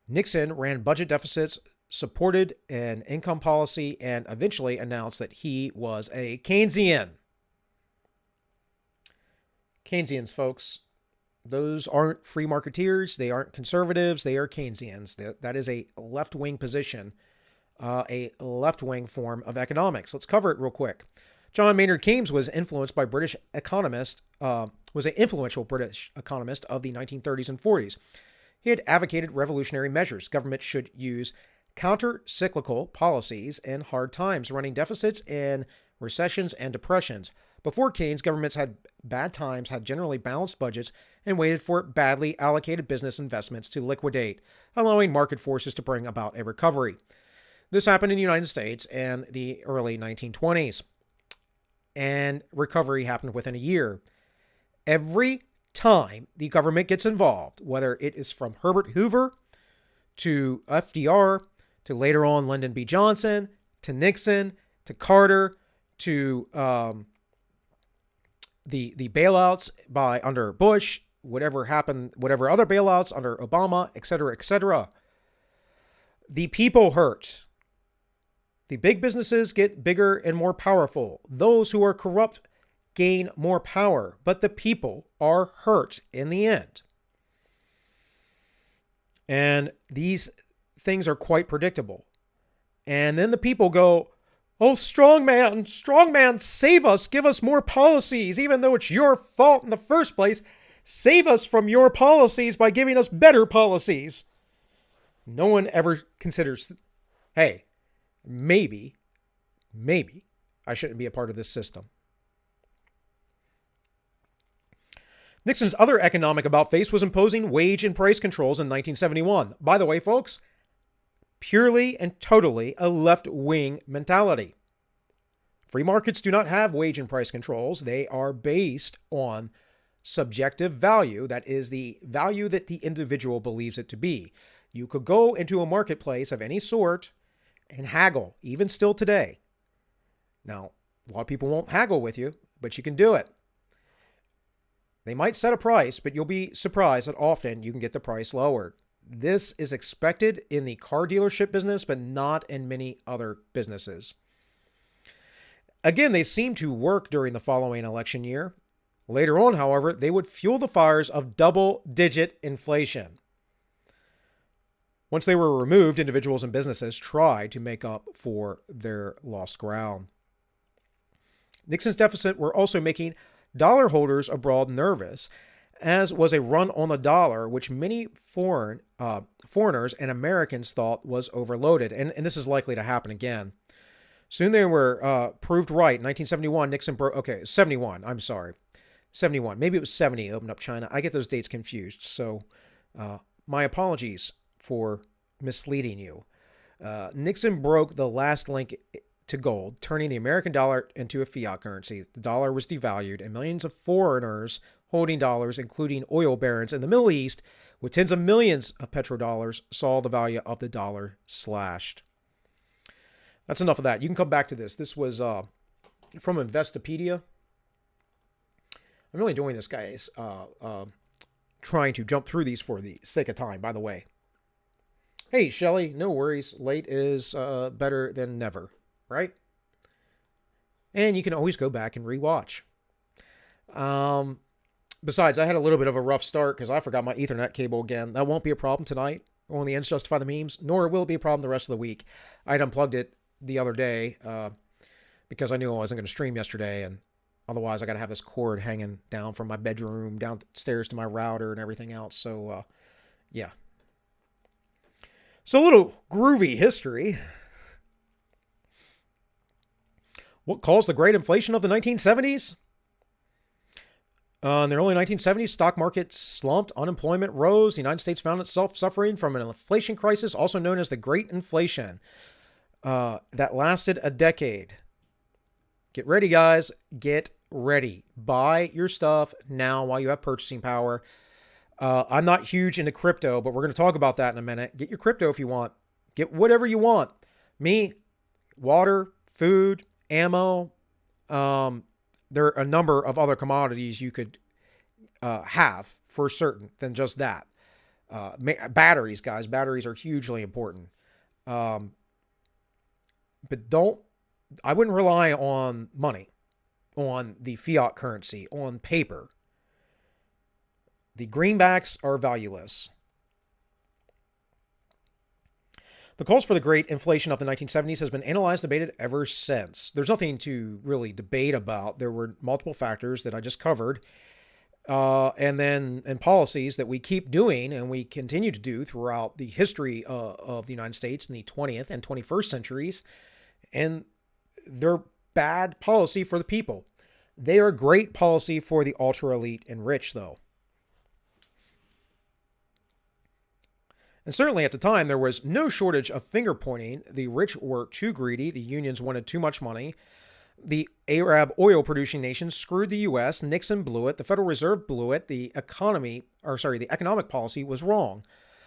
Nixon ran budget deficits, supported an income policy, and eventually announced that he was a Keynesian. Keynesians, folks, those aren't free marketeers. They aren't conservatives. They are Keynesians. That is a left-wing position, a left-wing form of economics. Let's cover it real quick. John Maynard Keynes was influenced by British economist, was an influential British economist of the 1930s and 40s. He had advocated revolutionary measures. Government should use counter-cyclical policies in hard times, running deficits in recessions and depressions. Before Keynes, governments had bad times, had generally balanced budgets, and waited for badly allocated business investments to liquidate, allowing market forces to bring about a recovery. This happened in the United States in the early 1920s, and recovery happened within a year. Every time the government gets involved, whether it is from Herbert Hoover to FDR, to later on Lyndon B. Johnson, to Nixon, to Carter, to the bailouts under Bush, whatever happened, whatever other bailouts under Obama, etc., etc. The people hurt. The big businesses get bigger and more powerful. Those who are corrupt gain more power, but the people are hurt in the end. And these things are quite predictable. And then the people go, "Oh, strong man, save us, give us more policies, even though it's your fault in the first place. Save us from your policies by giving us better policies." No one ever considers, hey, maybe I shouldn't be a part of this system. Nixon's other economic about-face was imposing wage and price controls in 1971. By the way, folks, purely and totally a left-wing mentality. Free markets do not have wage and price controls. They are based on subjective value. That is the value that the individual believes it to be. You could go into a marketplace of any sort and haggle, even still today. Now, a lot of people won't haggle with you, but you can do it. They might set a price, but you'll be surprised that often you can get the price lowered. This is expected in the car dealership business, but not in many other businesses. Again, they seem to work during the following election year. Later on, however, they would fuel the fires of double-digit inflation. Once they were removed, individuals and businesses tried to make up for their lost ground. Nixon's deficit were also making dollar holders abroad nervous, as was a run on the dollar, which many foreigners and Americans thought was overloaded. And this is likely to happen again. Soon they were proved right. In 1971, Nixon broke... Okay, 71, I'm sorry. 71. Maybe it was 70 opened up China. I get those dates confused. So my apologies for misleading you. Nixon broke the last link to gold, turning the American dollar into a fiat currency. The dollar was devalued, and millions of foreigners holding dollars, including oil barons in the Middle East, with tens of millions of petrodollars, saw the value of the dollar slashed. That's enough of that. You can come back to this. This was from Investopedia. I'm really doing this, guys, trying to jump through these for the sake of time, by the way. Hey, Shelly, no worries. Late is better than never, right? And you can always go back and rewatch. Besides, I had a little bit of a rough start because I forgot my Ethernet cable again. That won't be a problem tonight on the Ends Justify the Memes, nor will it be a problem the rest of the week. I had unplugged it the other day because I knew I wasn't going to stream yesterday, and otherwise I got to have this cord hanging down from my bedroom downstairs to my router and everything else. So, yeah. So a little groovy history. What caused the great inflation of the 1970s? In the early 1970s, stock market slumped, unemployment rose. The United States found itself suffering from an inflation crisis, also known as the Great Inflation, that lasted a decade. Get ready, guys. Get ready. Buy your stuff now while you have purchasing power. I'm not huge into crypto, but we're going to talk about that in a minute. Get your crypto if you want. Get whatever you want. Me, water, food, ammo. There are a number of other commodities you could have for certain than just that. Batteries, guys. Batteries are hugely important. But I wouldn't rely on money, on the fiat currency, on paper. The greenbacks are valueless. The cause for the great inflation of the 1970s has been analyzed and debated ever since. There's nothing to really debate about. There were multiple factors that I just covered, and policies that we keep doing and we continue to do throughout the history of the United States in the 20th and 21st centuries, and they're bad policy for the people. They are great policy for the ultra-elite and rich, though. And certainly at the time, there was no shortage of finger-pointing. The rich were too greedy. The unions wanted too much money. The Arab oil-producing nations screwed the U.S. Nixon blew it. The Federal Reserve blew it. The economic policy was wrong.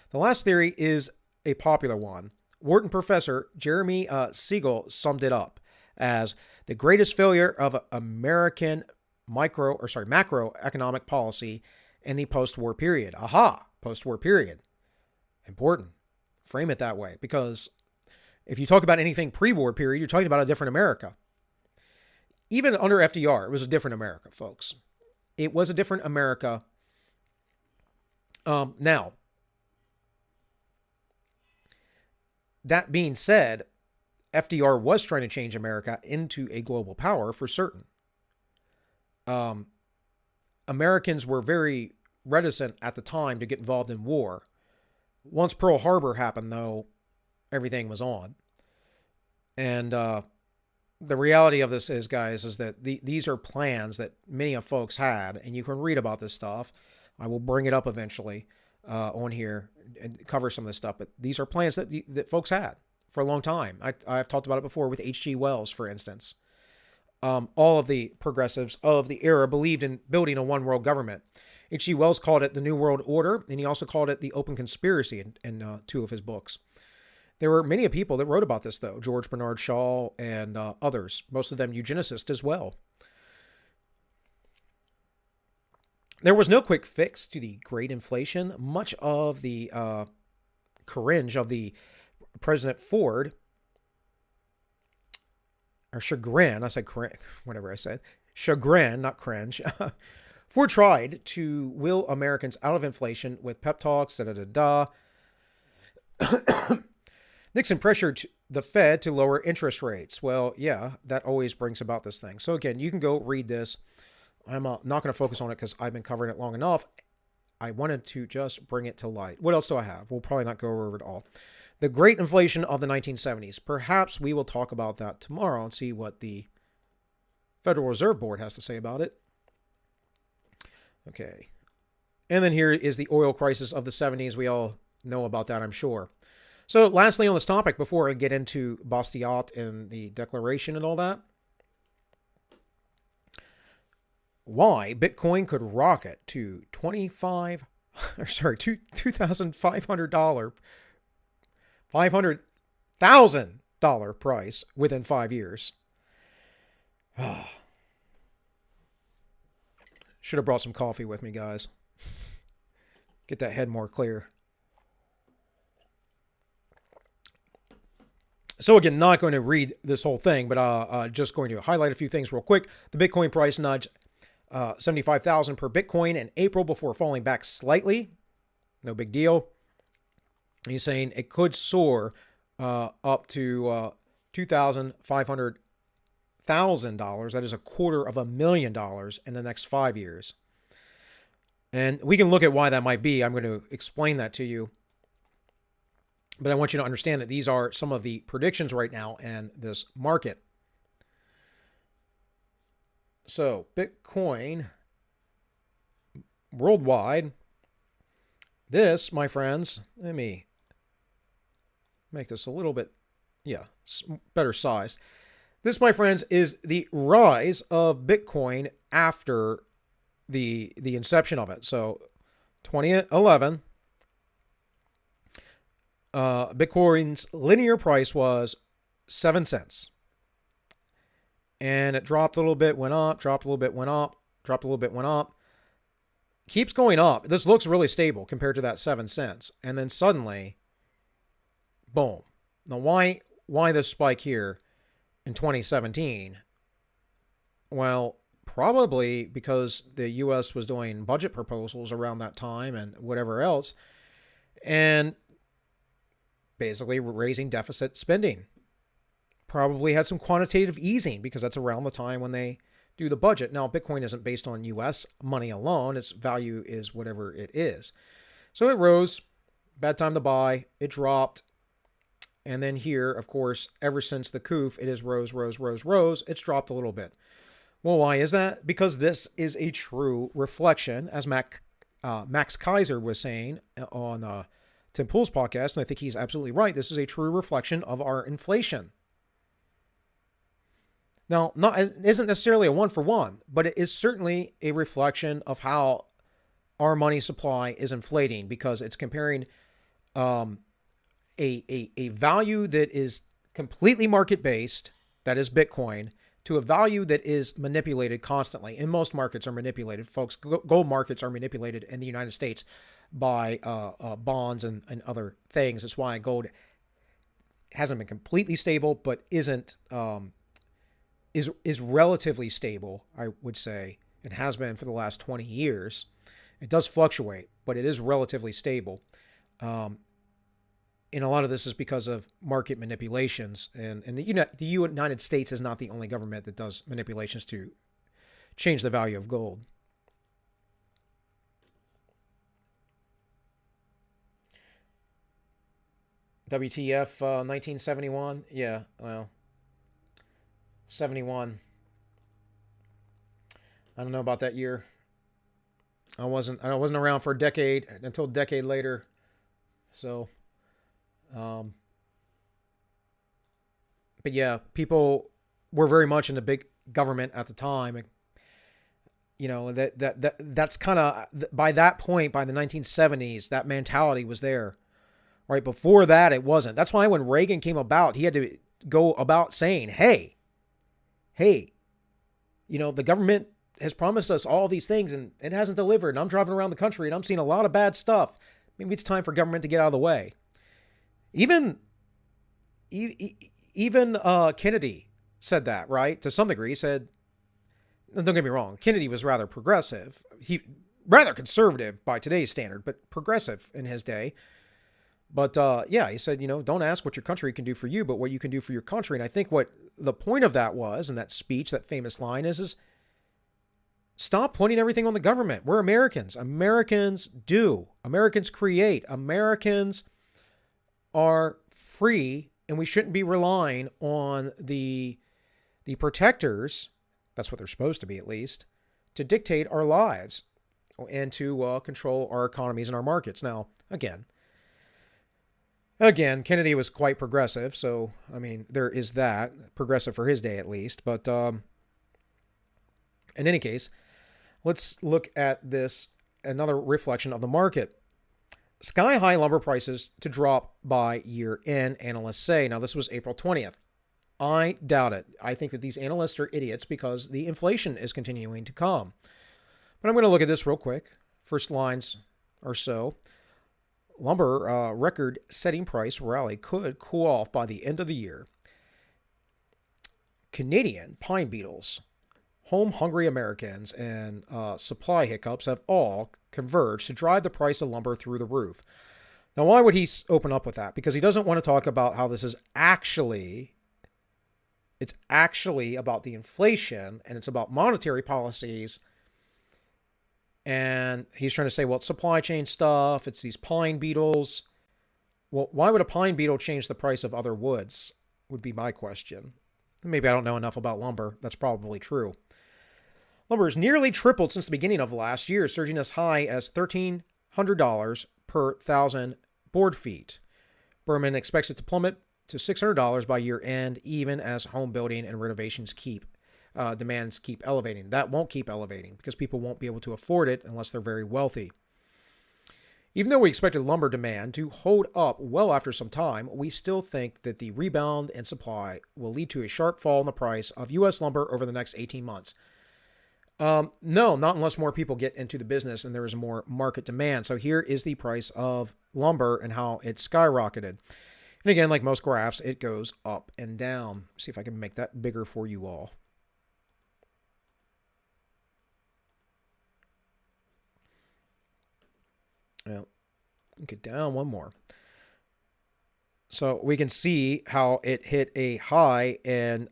The last theory is a popular one. Wharton professor Jeremy Siegel summed it up as the greatest failure of American macroeconomic policy in the post-war period. Aha, post-war period. Important. Frame it that way, because if you talk about anything pre-war period, you're talking about a different America. Even under FDR, it was a different America, folks. It was a different America. Now, that being said, FDR was trying to change America into a global power for certain. Americans were very reticent at the time to get involved in war. Once Pearl Harbor happened, though, everything was on. And the reality of this is, guys, is that these are plans that many of folks had, and you can read about this stuff. I will bring it up eventually. on here and cover some of this stuff. But these are plans that folks had for a long time. I've talked about it before with H.G. Wells, for instance. All of the progressives of the era believed in building a one world government. H.G. Wells called it the New World Order, and he also called it the Open Conspiracy in two of his books. There were many people that wrote about this, though. George Bernard Shaw and others, most of them eugenicists as well. There was no quick fix to the great inflation. Much of the cringe of the President Ford, or chagrin, I said cringe, whatever I said, chagrin, not cringe. Ford tried to will Americans out of inflation with pep talks, da-da-da-da. Nixon pressured the Fed to lower interest rates. Well, yeah, that always brings about this thing. So again, you can go read this. I'm not going to focus on it because I've been covering it long enough. I wanted to just bring it to light. What else do I have? We'll probably not go over it all. The great inflation of the 1970s. Perhaps we will talk about that tomorrow and see what the Federal Reserve Board has to say about it. Okay. And then here is the oil crisis of the 70s. We all know about that, I'm sure. So lastly on this topic, before I get into Bastiat and the Declaration and all that, why Bitcoin could rocket to $500,000 price within 5 years. Should have brought some coffee with me, guys. Get that head more clear. So again, not going to read this whole thing, but just going to highlight a few things real quick. The Bitcoin price nudged 75,000 per Bitcoin in April before falling back slightly. No big deal. He's saying it could soar up to $2,500,000. That is $250,000 in the next 5 years. And we can look at why that might be. I'm going to explain that to you. But I want you to understand that these are some of the predictions right now in this market. So, Bitcoin worldwide. This, my friends, let me make this a little bit, better size. This, my friends, is the rise of Bitcoin after the inception of it. So, 2011. Bitcoin's linear price was 7 cents. And it dropped a little bit, went up, dropped a little bit, went up, dropped a little bit, went up. Keeps going up. This looks really stable compared to that 7 cents. And then suddenly, boom. Now, why this spike here in 2017? Well, probably because the U.S. was doing budget proposals around that time and whatever else. And basically raising deficit spending. Probably had some quantitative easing because that's around the time when they do the budget. Now, Bitcoin isn't based on U.S. money alone. Its value is whatever it is. So it rose. Bad time to buy. It dropped. And then here, of course, ever since the coup, it has rose. It's dropped a little bit. Well, why is that? Because this is a true reflection, as Max Kaiser was saying on Tim Pool's podcast, and I think he's absolutely right. This is a true reflection of our inflation. Now, it isn't necessarily a one-for-one, but it is certainly a reflection of how our money supply is inflating because it's comparing a value that is completely market-based, that is Bitcoin, to a value that is manipulated constantly. And most markets are manipulated, folks. Gold markets are manipulated in the United States by bonds and other things. That's why gold hasn't been completely stable, but is relatively stable, I would say. It has been for the last 20 years. It does fluctuate, but it is relatively stable. And a lot of this is because of market manipulations. And the United States is not the only government that does manipulations to change the value of gold. WTF 1971? Yeah, well, 71. I don't know about that year. I wasn't around for a decade until a decade later. So, um, but yeah, people were very much into big government at the time. You know, that's kind of, by that point, by the 1970s, that mentality was there. Right before that, it wasn't. That's why when Reagan came about, he had to go about saying, hey, you know, the government has promised us all these things and it hasn't delivered. And I'm driving around the country and I'm seeing a lot of bad stuff. Maybe it's time for government to get out of the way. Even Kennedy said that, right? To some degree, he said, don't get me wrong, Kennedy was rather progressive. Rather conservative by today's standard, but progressive in his day. But yeah, he said, you know, don't ask what your country can do for you, but what you can do for your country. And I think what the point of that was, in that speech, that famous line is stop pointing everything on the government. We're Americans. Americans do. Americans create. Americans are free, and we shouldn't be relying on the protectors, that's what they're supposed to be at least, to dictate our lives and to control our economies and our markets. Now, again, Kennedy was quite progressive, so, I mean, there is that. Progressive for his day, at least. But in any case, let's look at this, another reflection of the market. Sky-high lumber prices to drop by year-end, analysts say. Now, this was April 20th. I doubt it. I think that these analysts are idiots because the inflation is continuing to come. But I'm going to look at this real quick. First lines or so. Lumber record-setting price rally could cool off by the end of the year. Canadian pine beetles, home-hungry Americans, and supply hiccups have all converged to drive the price of lumber through the roof. Now, why would he open up with that? Because he doesn't want to talk about how this is actually about the inflation, and it's about monetary policies. And he's trying to say, well, it's supply chain stuff. It's these pine beetles. Well, why would a pine beetle change the price of other woods? Would be my question. Maybe I don't know enough about lumber. That's probably true. Lumber has nearly tripled since the beginning of last year, surging as high as $1,300 per 1,000 board feet. Berman expects it to plummet to $600 by year end, even as home building and renovations demands keep elevating. That won't keep elevating because people won't be able to afford it unless they're very wealthy. Even though we expected lumber demand to hold up well after some time, we still think that the rebound in supply will lead to a sharp fall in the price of U.S. lumber over the next 18 months. No, not unless more people get into the business and there is more market demand. So here is the price of lumber and how it skyrocketed. And again, like most graphs, it goes up and down. See if I can make that bigger for you all. Well, get down one more. So we can see how it hit a high in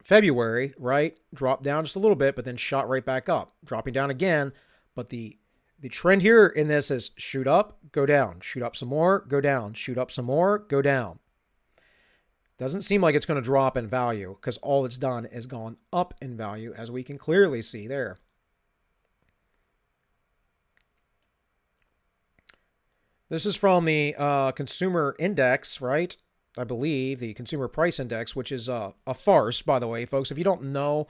February, right? Dropped down just a little bit, but then shot right back up, dropping down again. But the trend here in this is shoot up, go down, shoot up some more, go down, shoot up some more, go down. Doesn't seem like it's going to drop in value because all it's done is gone up in value, as we can clearly see there. This is from the consumer index, right? I believe the consumer price index, which is a farce, by the way, folks. If you don't know,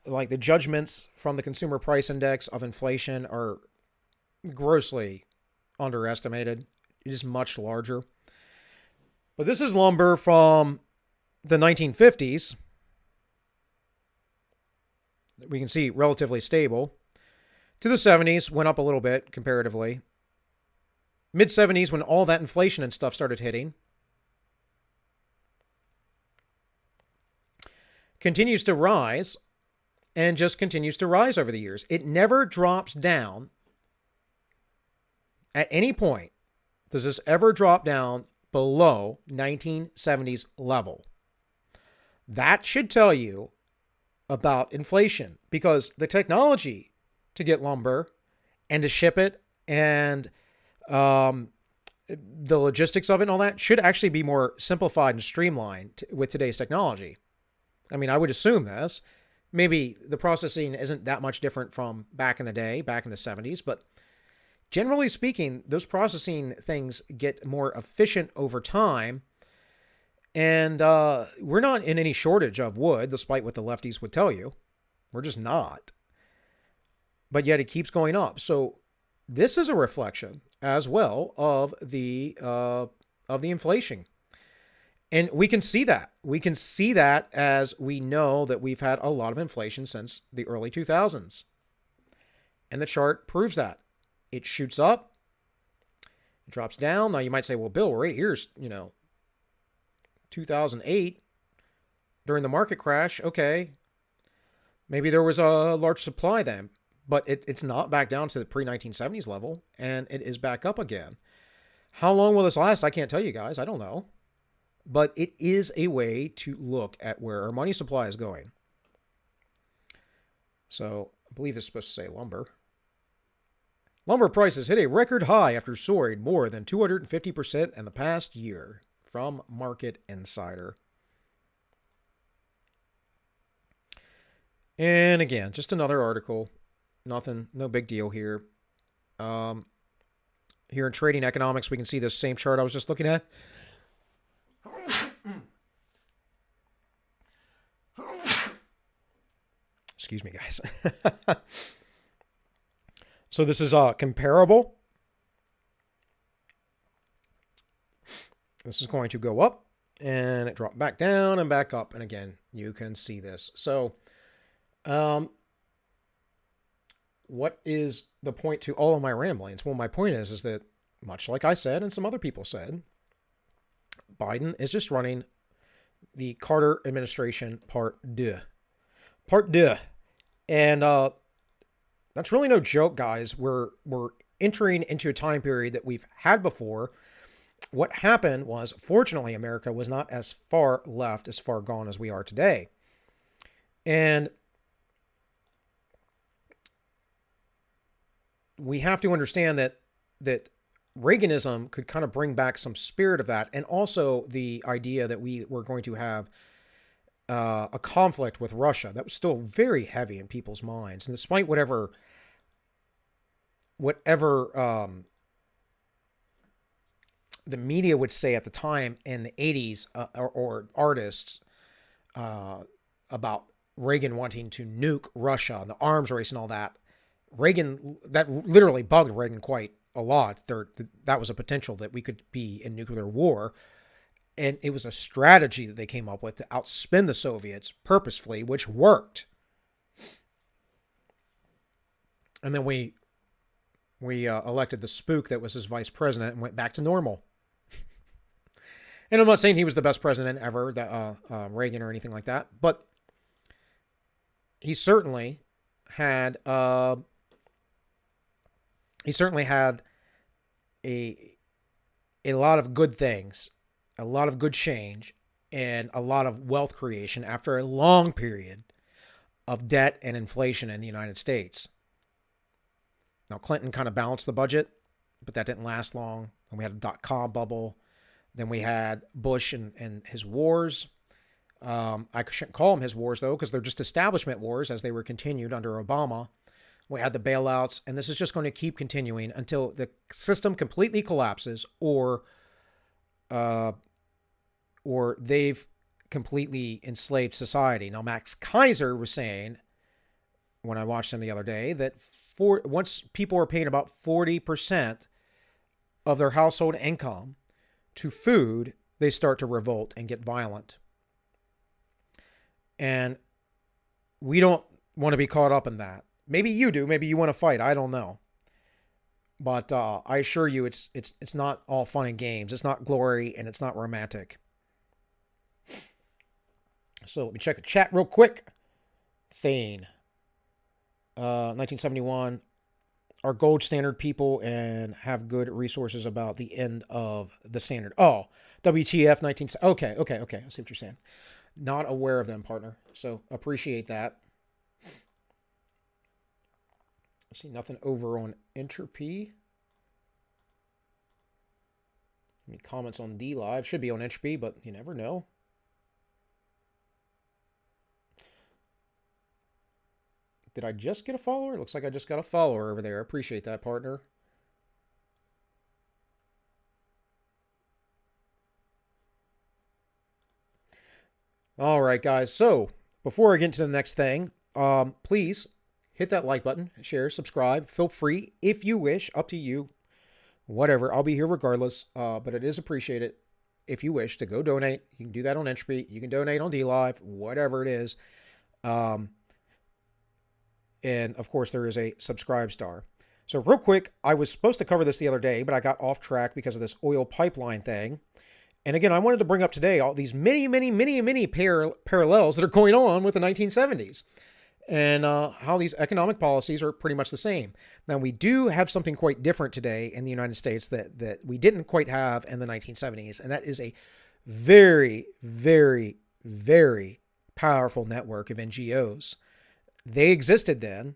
like, the judgments from the consumer price index of inflation are grossly underestimated. It is much larger. But this is lumber from the 1950s. We can see relatively stable. To the 70s, went up a little bit comparatively. Mid-70s, when all that inflation and stuff started hitting. Continues to rise, and just continues to rise over the years. It never drops down. At any point, does this ever drop down below 1970s level? That should tell you about inflation, because the technology to get lumber and to ship it and the logistics of it and all that should actually be more simplified and streamlined with today's technology. I mean, I would assume this, maybe the processing isn't that much different from back in the day, back in the 70s, but generally speaking, those processing things get more efficient over time. And we're not in any shortage of wood, despite what the lefties would tell you. We're just not. But yet it keeps going up. So this is a reflection as well of the inflation. And we can see that. We can see that as we know that we've had a lot of inflation since the early 2000s. And the chart proves that. It shoots up, it drops down. Now you might say, well, Bill, right here's, 2008 during the market crash. Okay, maybe there was a large supply then, but it's not back down to the pre-1970s level, and it is back up again. How long will this last? I can't tell you guys. I don't know. But it is a way to look at where our money supply is going. So I believe it's supposed to say lumber. Lumber prices hit a record high after soaring more than 250% in the past year, from Market Insider. And again, just another article. Nothing, no big deal here. Here in trading economics, we can see this same chart I was just looking at. Excuse me, guys. So this is comparable. This is going to go up, and it dropped back down and back up. And again, you can see this. So what is the point to all of my ramblings? Well, my point is that, much like I said and some other people said, Biden is just running the Carter administration part deux. Part deux. And that's really no joke, guys. We're entering into a time period that we've had before. What happened was, fortunately, America was not as far left, as far gone as we are today. And we have to understand that Reaganism could kind of bring back some spirit of that, and also the idea that we were going to have a conflict with Russia. That was still very heavy in people's minds. And despite whatever the media would say at the time in the 80s, or artists about Reagan wanting to nuke Russia and the arms race and all that, Reagan, that literally bugged Reagan quite a lot. That was a potential that we could be in nuclear war. And it was a strategy that they came up with to outspin the Soviets purposefully, which worked. And then we elected the spook that was his vice president and went back to normal. And I'm not saying he was the best president ever, Reagan or anything like that, but he certainly had a lot of good things, a lot of good change, and a lot of wealth creation after a long period of debt and inflation in the United States. Now, Clinton kind of balanced the budget, but that didn't last long. And we had a dot-com bubble. Then we had Bush and his wars. I shouldn't call them his wars, though, because they're just establishment wars as they were continued under Obama. We had the bailouts, and this is just going to keep continuing until the system completely collapses, or they've completely enslaved society. Now, Max Kaiser was saying, when I watched him the other day, that once people are paying about 40% of their household income to food, they start to revolt and get violent. And we don't want to be caught up in that. Maybe you do. Maybe you want to fight. I don't know. But I assure you, it's not all fun and games. It's not glory, and it's not romantic. So let me check the chat real quick. Thane. 1971. Are gold standard people and have good resources about the end of the standard. Oh, WTF 19... Okay. I see what you're saying. Not aware of them, partner. So appreciate that. I see nothing over on entropy. Any comments on D Live? Should be on entropy, but you never know. Did I just get a follower? It looks like I just got a follower over there. Appreciate that, partner. All right, guys. So before I get into the next thing, please hit that like button, share, subscribe. Feel free, if you wish, up to you. Whatever. I'll be here regardless, but it is appreciated if you wish to go donate. You can do that on Entropy. You can donate on DLive, whatever it is. And of course, there is a subscribe star. So real quick, I was supposed to cover this the other day, but I got off track because of this oil pipeline thing. And again, I wanted to bring up today all these many parallels that are going on with the 1970s and how these economic policies are pretty much the same. Now, we do have something quite different today in the United States that we didn't quite have in the 1970s, and that is a very, very, very powerful network of NGOs. They existed then,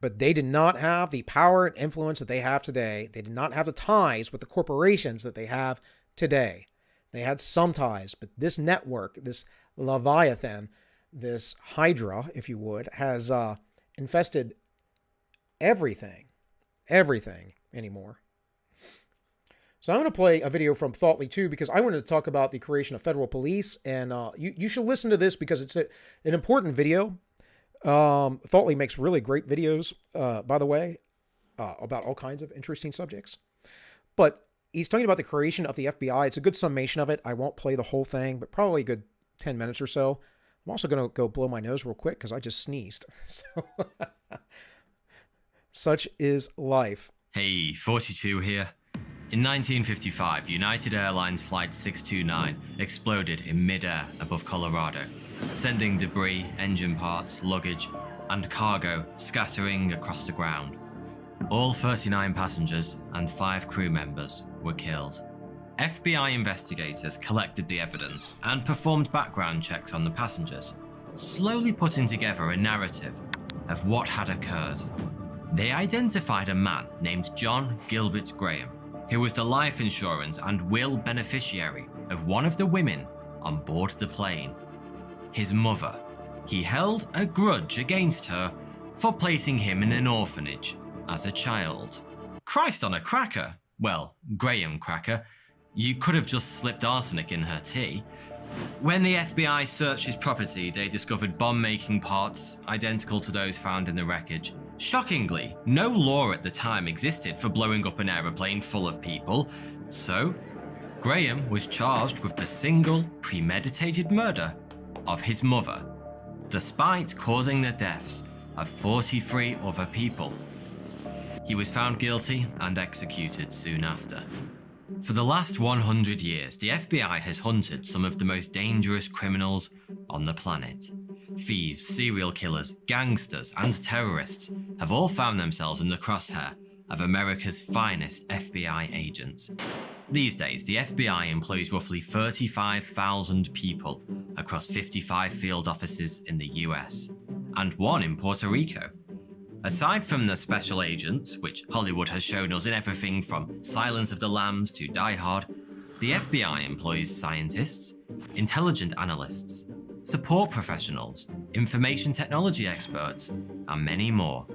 but they did not have the power and influence that they have today. They did not have the ties with the corporations that they have today. They had some ties, but this network, this Leviathan, this Hydra, if you would, has infested everything anymore. So I'm going to play a video from Thoughtly too, because I wanted to talk about the creation of federal police, and you should listen to this because it's an important video. Thoughtly makes really great videos, by the way, about all kinds of interesting subjects. But he's talking about the creation of the FBI. It's a good summation of it. I won't play the whole thing, but probably a good 10 minutes or so. I'm also going to go blow my nose real quick because I just sneezed. So such is life. Hey, 42 here. In 1955, United Airlines Flight 629 exploded in mid-air above Colorado, sending debris, engine parts, luggage, and cargo scattering across the ground. All 39 passengers and 5 crew members were killed. FBI investigators collected the evidence and performed background checks on the passengers, slowly putting together a narrative of what had occurred. They identified a man named John Gilbert Graham, who was the life insurance and will beneficiary of one of the women on board the plane. His mother. He held a grudge against her for placing him in an orphanage as a child. Christ on a cracker. Well, Graham cracker. You could have just slipped arsenic in her tea. When the FBI searched his property, they discovered bomb-making parts identical to those found in the wreckage. Shockingly, no law at the time existed for blowing up an aeroplane full of people, so Graham was charged with the single, premeditated murder of his mother, despite causing the deaths of 43 other people. He was found guilty and executed soon after. For the last 100 years, the FBI has hunted some of the most dangerous criminals on the planet. Thieves, serial killers, gangsters, and terrorists have all found themselves in the crosshair of America's finest FBI agents. These days, the FBI employs roughly 35,000 people across 55 field offices in the US, and one in Puerto Rico. Aside from the special agents, which Hollywood has shown us in everything from Silence of the Lambs to Die Hard, the FBI employs scientists, intelligence analysts, support professionals, information technology experts, and many more,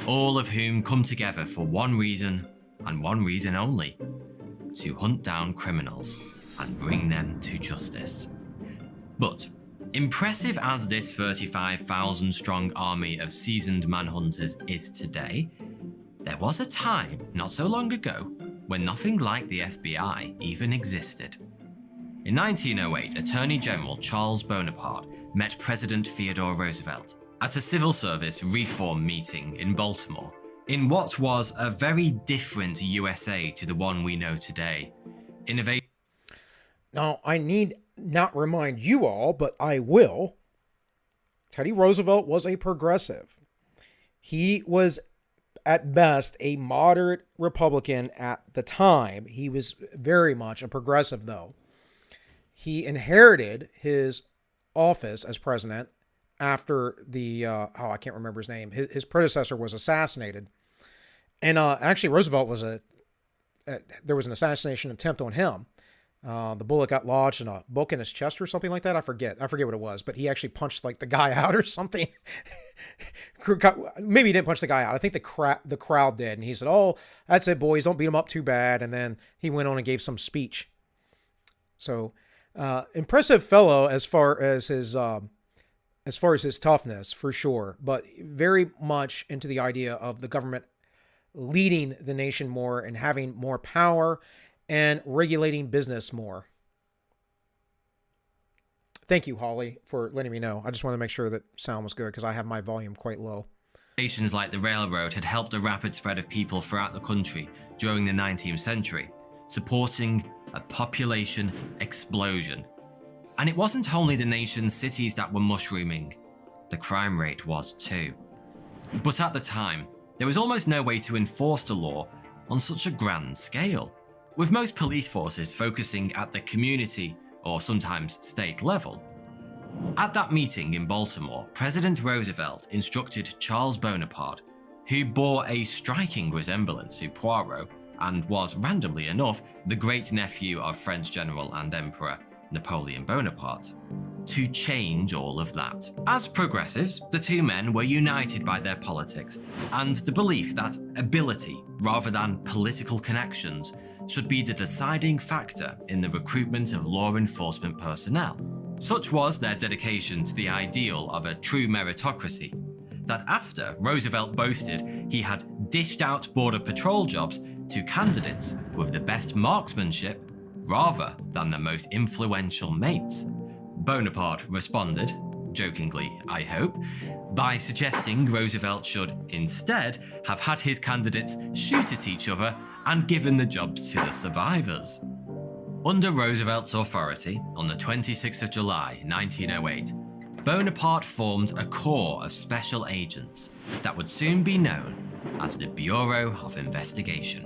all of whom come together for one reason, and one reason only: to hunt down criminals and bring them to justice. But impressive as this 35,000 strong army of seasoned manhunters is today, there was a time not so long ago when nothing like the FBI even existed. In 1908, Attorney General Charles Bonaparte met President Theodore Roosevelt at a civil service reform meeting in Baltimore, in what was a very different USA to the one we know today. Now, I need not remind you all, but I will. Teddy Roosevelt was a progressive. He was, at best, a moderate Republican at the time. He was very much a progressive, though. He inherited his office as president after the, I can't remember his name. His predecessor was assassinated. And actually, Roosevelt was there was an assassination attempt on him. The bullet got lodged in a book in his chest or something like that. I forget what it was, but he actually punched like the guy out or something. Maybe he didn't punch the guy out. I think the crowd did, and he said, "Oh, that's it, boys. Don't beat him up too bad." And then he went on and gave some speech. So, impressive fellow as far as his toughness, for sure, but very much into the idea of the government leading the nation more and having more power and regulating business more. Thank you, Holly, for letting me know. I just wanted to make sure that sound was good because I have my volume quite low. Stations like the railroad had helped the rapid spread of people throughout the country during the 19th century, supporting a population explosion. And it wasn't only the nation's cities that were mushrooming, the crime rate was too. But at the time, there was almost no way to enforce the law on such a grand scale, with most police forces focusing at the community or sometimes state level. At that meeting in Baltimore, President Roosevelt instructed Charles Bonaparte, who bore a striking resemblance to Poirot and was, randomly enough, the great-nephew of French General and Emperor Napoleon Bonaparte, to change all of that. As progressives, the two men were united by their politics and the belief that ability, rather than political connections, should be the deciding factor in the recruitment of law enforcement personnel. Such was their dedication to the ideal of a true meritocracy, that after Roosevelt boasted he had dished out border patrol jobs to candidates with the best marksmanship rather than the most influential mates, Bonaparte responded, jokingly I hope, by suggesting Roosevelt should instead have had his candidates shoot at each other and given the jobs to the survivors. Under Roosevelt's authority, on the 26th of July 1908, Bonaparte formed a corps of special agents that would soon be known as the Bureau of Investigation.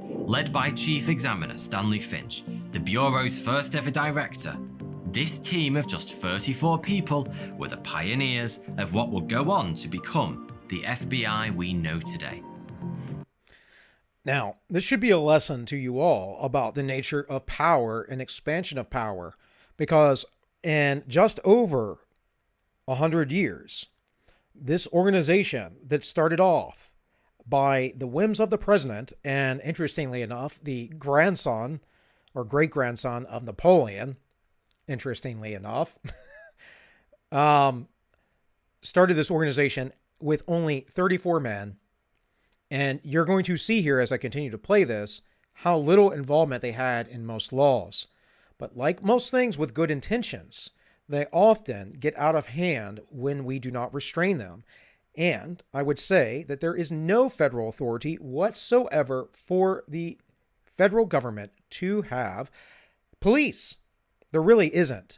Led by Chief Examiner Stanley Finch, the Bureau's first ever director, this team of just 34 people were the pioneers of what would go on to become the FBI we know today. Now, this should be a lesson to you all about the nature of power and expansion of power, because in just over 100 years, this organization that started off by the whims of the president, and interestingly enough, the grandson or great-grandson of Napoleon, interestingly enough, started this organization with only 34 men. And you're going to see here as I continue to play this, how little involvement they had in most laws. But like most things with good intentions, they often get out of hand when we do not restrain them. And I would say that there is no federal authority whatsoever for the federal government to have police. There really isn't.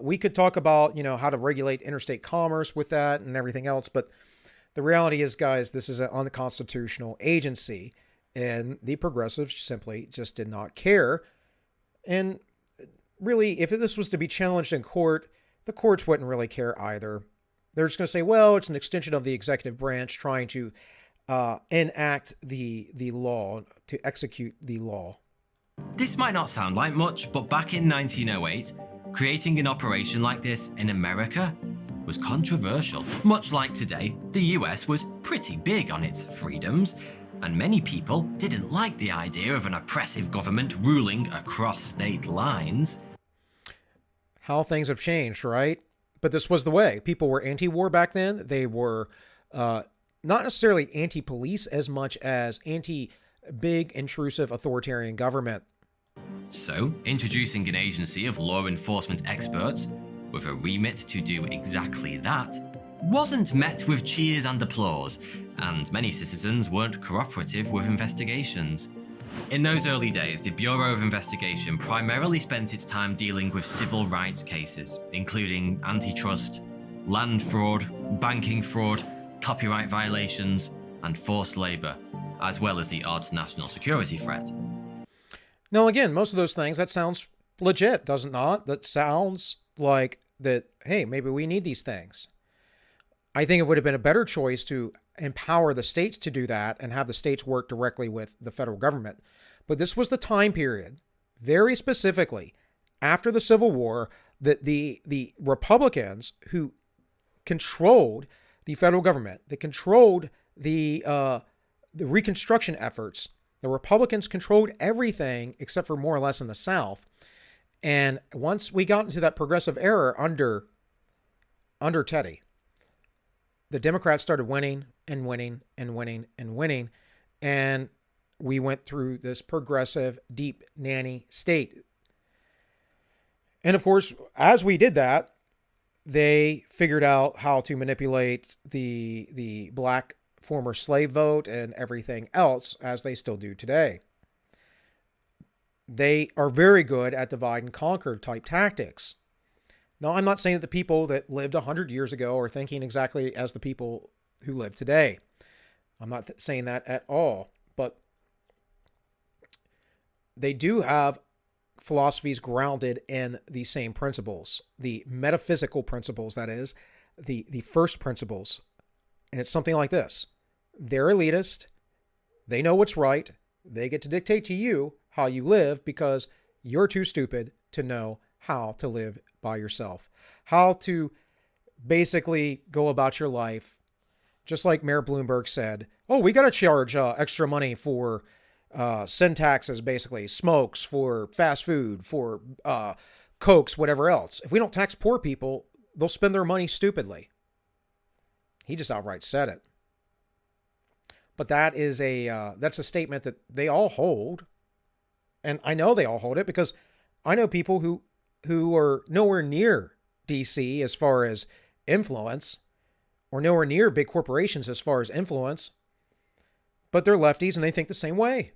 We could talk about, how to regulate interstate commerce with that and everything else, but the reality is, guys, this is an unconstitutional agency, and the progressives simply just did not care. And really, if this was to be challenged in court, the courts wouldn't really care either. They're just going to say, well, it's an extension of the executive branch trying to enact the law, to execute the law. This might not sound like much, but back in 1908, creating an operation like this in America was controversial. Much like today, the US was pretty big on its freedoms, and many people didn't like the idea of an oppressive government ruling across state lines. How things have changed, right? But this was the way. People were anti-war back then. They were not necessarily anti-police as much as anti-big, intrusive, authoritarian government. So, introducing an agency of law enforcement experts with a remit to do exactly that wasn't met with cheers and applause, and many citizens weren't cooperative with investigations. In those early days, the Bureau of Investigation primarily spent its time dealing with civil rights cases, including antitrust, land fraud, banking fraud, copyright violations, and forced labor, as well as the odd national security threat. Now, again, most of those things, that sounds legit, does it not? That sounds like that, hey, maybe we need these things. I think it would have been a better choice to empower the states to do that and have the states work directly with the federal government. But this was the time period, very specifically, after the Civil War, that the Republicans who controlled the federal government, that controlled the Reconstruction efforts. The Republicans controlled everything except for more or less in the South. And once we got into that progressive era under Teddy, the Democrats started winning and winning and winning and winning. And we went through this progressive, deep nanny state. And of course, as we did that, they figured out how to manipulate the black former slave vote and everything else, as they still do today. They are very good at divide and conquer type tactics. Now, I'm not saying that the people that lived 100 years ago are thinking exactly as the people who live today. I'm not saying that at all. But they do have philosophies grounded in the same principles, the metaphysical principles, that is, the first principles. And it's something like this. They're elitist. They know what's right. They get to dictate to you how you live because you're too stupid to know how to live by yourself, how to basically go about your life. Just like Mayor Bloomberg said, oh, we got to charge extra money for sin taxes, basically, smokes, for fast food, for cokes, whatever else. If we don't tax poor people, they'll spend their money stupidly. He just outright said it. But that is that's a statement that they all hold. And I know they all hold it because I know people who are nowhere near DC as far as influence, or nowhere near big corporations as far as influence, but they're lefties and they think the same way.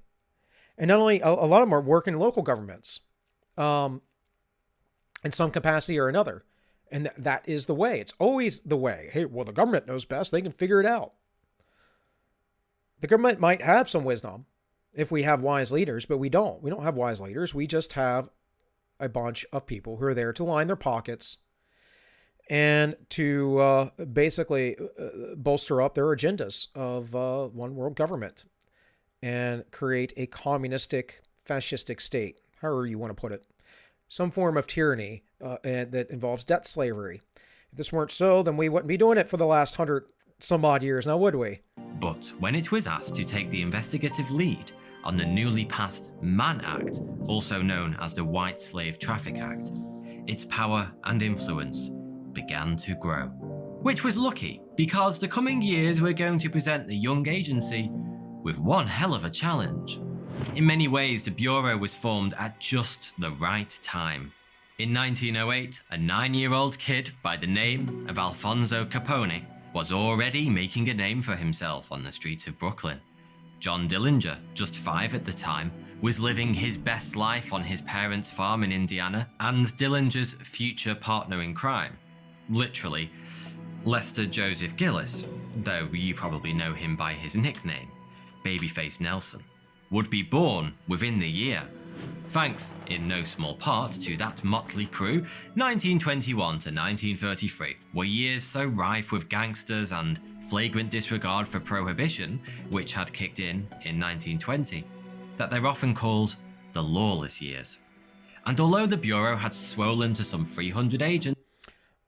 And not only, a lot of them are working in local governments in some capacity or another. And that is the way. It's always the way. Hey, well, the government knows best. They can figure it out. The government might have some wisdom if we have wise leaders, but we don't. We don't have wise leaders. We just have a bunch of people who are there to line their pockets and to basically bolster up their agendas of one world government and create a communistic, fascistic state, however you want to put it. Some form of tyranny that involves debt slavery. If this weren't so, then we wouldn't be doing it for the last 100 some odd years now, would we? But when it was asked to take the investigative lead on the newly passed Mann Act, also known as the White Slave Traffic Act, its power and influence began to grow. Which was lucky, because the coming years were going to present the young agency with one hell of a challenge. In many ways, the Bureau was formed at just the right time. In 1908, a 9-year-old kid by the name of Alfonso Capone was already making a name for himself on the streets of Brooklyn. John Dillinger, just 5 at the time, was living his best life on his parents' farm in Indiana, and Dillinger's future partner in crime, literally, Lester Joseph Gillis, though you probably know him by his nickname, Babyface Nelson, would be born within the year. Thanks, in no small part, to that motley crew, 1921 to 1933 were years so rife with gangsters and flagrant disregard for prohibition, which had kicked in 1920, that they're often called the lawless years. And although the Bureau had swollen to some 300 agents,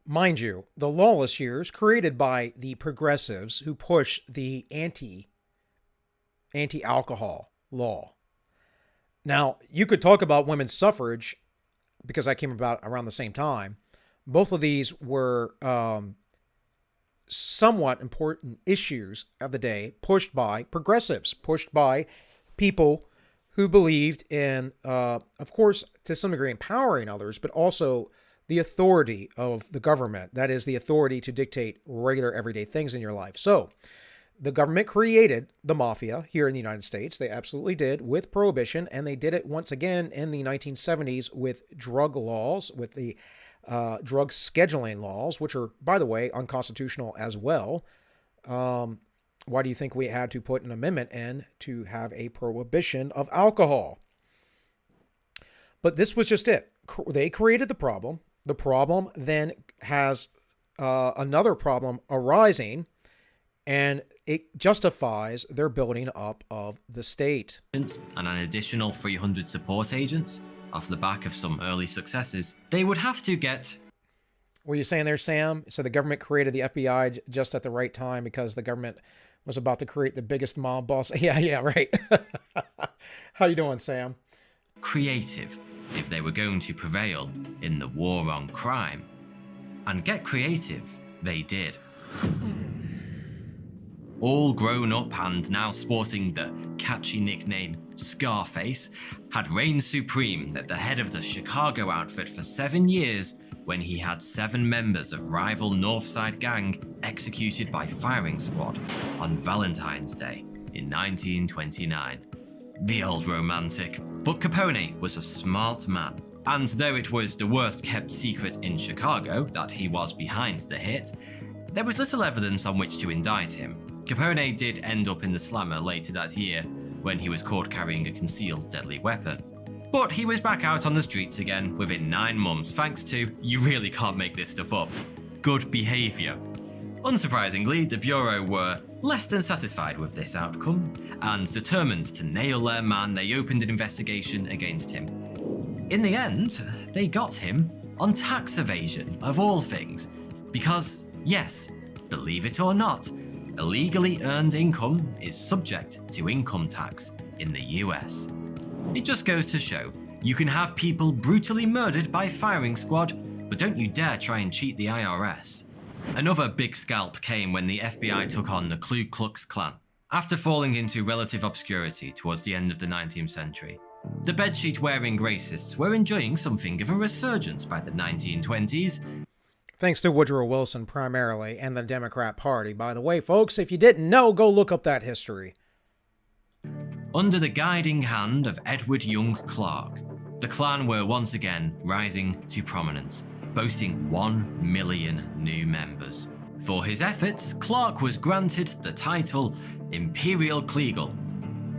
mind you, the lawless years created by the progressives who push the anti-alcohol law. Now, you could talk about women's suffrage because I came about around the same time. Both of these were somewhat important issues of the day, pushed by progressives, pushed by people who believed in, of course, to some degree, empowering others, but also the authority of the government. That is, the authority to dictate regular, everyday things in your life. So, the government created the mafia here in the United States. They absolutely did with prohibition, and they did it once again in the 1970s with drug laws, with the drug scheduling laws, which are, by the way, unconstitutional as well. Why do you think we had to put an amendment in to have a prohibition of alcohol? But this was just it. They created the problem. The problem then has another problem arising, and it justifies their building up of the state. And an additional 300 support agents, off the back of some early successes, they would have to get Were you saying there, Sam? So the government created the FBI just at the right time because the government was about to create the biggest mob boss. Yeah, right. How you doing, Sam? Creative, if they were going to prevail in the war on crime. And get creative, they did. All grown up and now sporting the catchy nickname Scarface, had reigned supreme at the head of the Chicago outfit for 7 years when he had 7 members of rival Northside gang executed by firing squad on Valentine's Day in 1929. The old romantic. But Capone was a smart man, and though it was the worst kept secret in Chicago that he was behind the hit, there was little evidence on which to indict him. Capone did end up in the slammer later that year when he was caught carrying a concealed deadly weapon. But he was back out on the streets again within 9 months thanks to, you really can't make this stuff up, good behaviour. Unsurprisingly, the Bureau were less than satisfied with this outcome, and determined to nail their man, they opened an investigation against him. In the end, they got him on tax evasion, of all things, because, yes, believe it or not, illegally earned income is subject to income tax in the US. It just goes to show, you can have people brutally murdered by firing squad, but don't you dare try and cheat the IRS. Another big scalp came when the FBI took on the Ku Klux Klan. After falling into relative obscurity towards the end of the 19th century, the bedsheet-wearing racists were enjoying something of a resurgence by the 1920s. Thanks to Woodrow Wilson primarily, and the Democrat Party. By the way, folks, if you didn't know, go look up that history. Under the guiding hand of Edward Young Clark, the Klan were once again rising to prominence, boasting 1 million new members. For his efforts, Clark was granted the title Imperial Kleagle,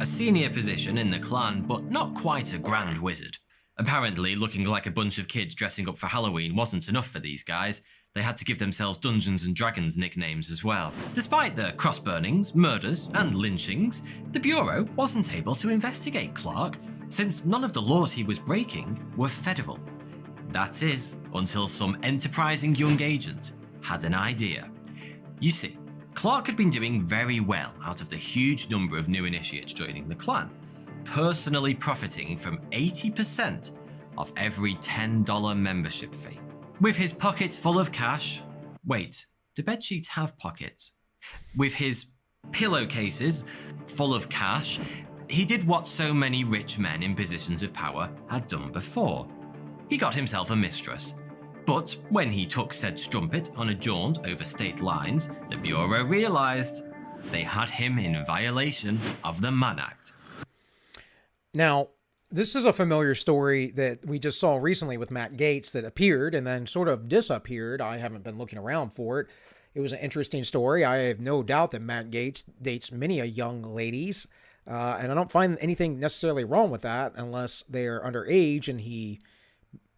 a senior position in the Klan, but not quite a grand wizard. Apparently, looking like a bunch of kids dressing up for Halloween wasn't enough for these guys. They had to give themselves Dungeons and Dragons nicknames as well. Despite the cross-burnings, murders, and lynchings, the Bureau wasn't able to investigate Clark, since none of the laws he was breaking were federal. That is, until some enterprising young agent had an idea. You see, Clark had been doing very well out of the huge number of new initiates joining the Klan, personally profiting from 80% of every $10 membership fee. With his pockets full of cash, wait, do bedsheets have pockets? With his pillowcases full of cash, he did what so many rich men in positions of power had done before. He got himself a mistress. But when he took said strumpet on a jaunt over state lines, the Bureau realised they had him in violation of the Mann Act. Now, this is a familiar story that we just saw recently with Matt Gaetz that appeared and then sort of disappeared. I haven't been looking around for it. It was an interesting story. I have no doubt that Matt Gaetz dates many a young ladies, and I don't find anything necessarily wrong with that unless they're underage and he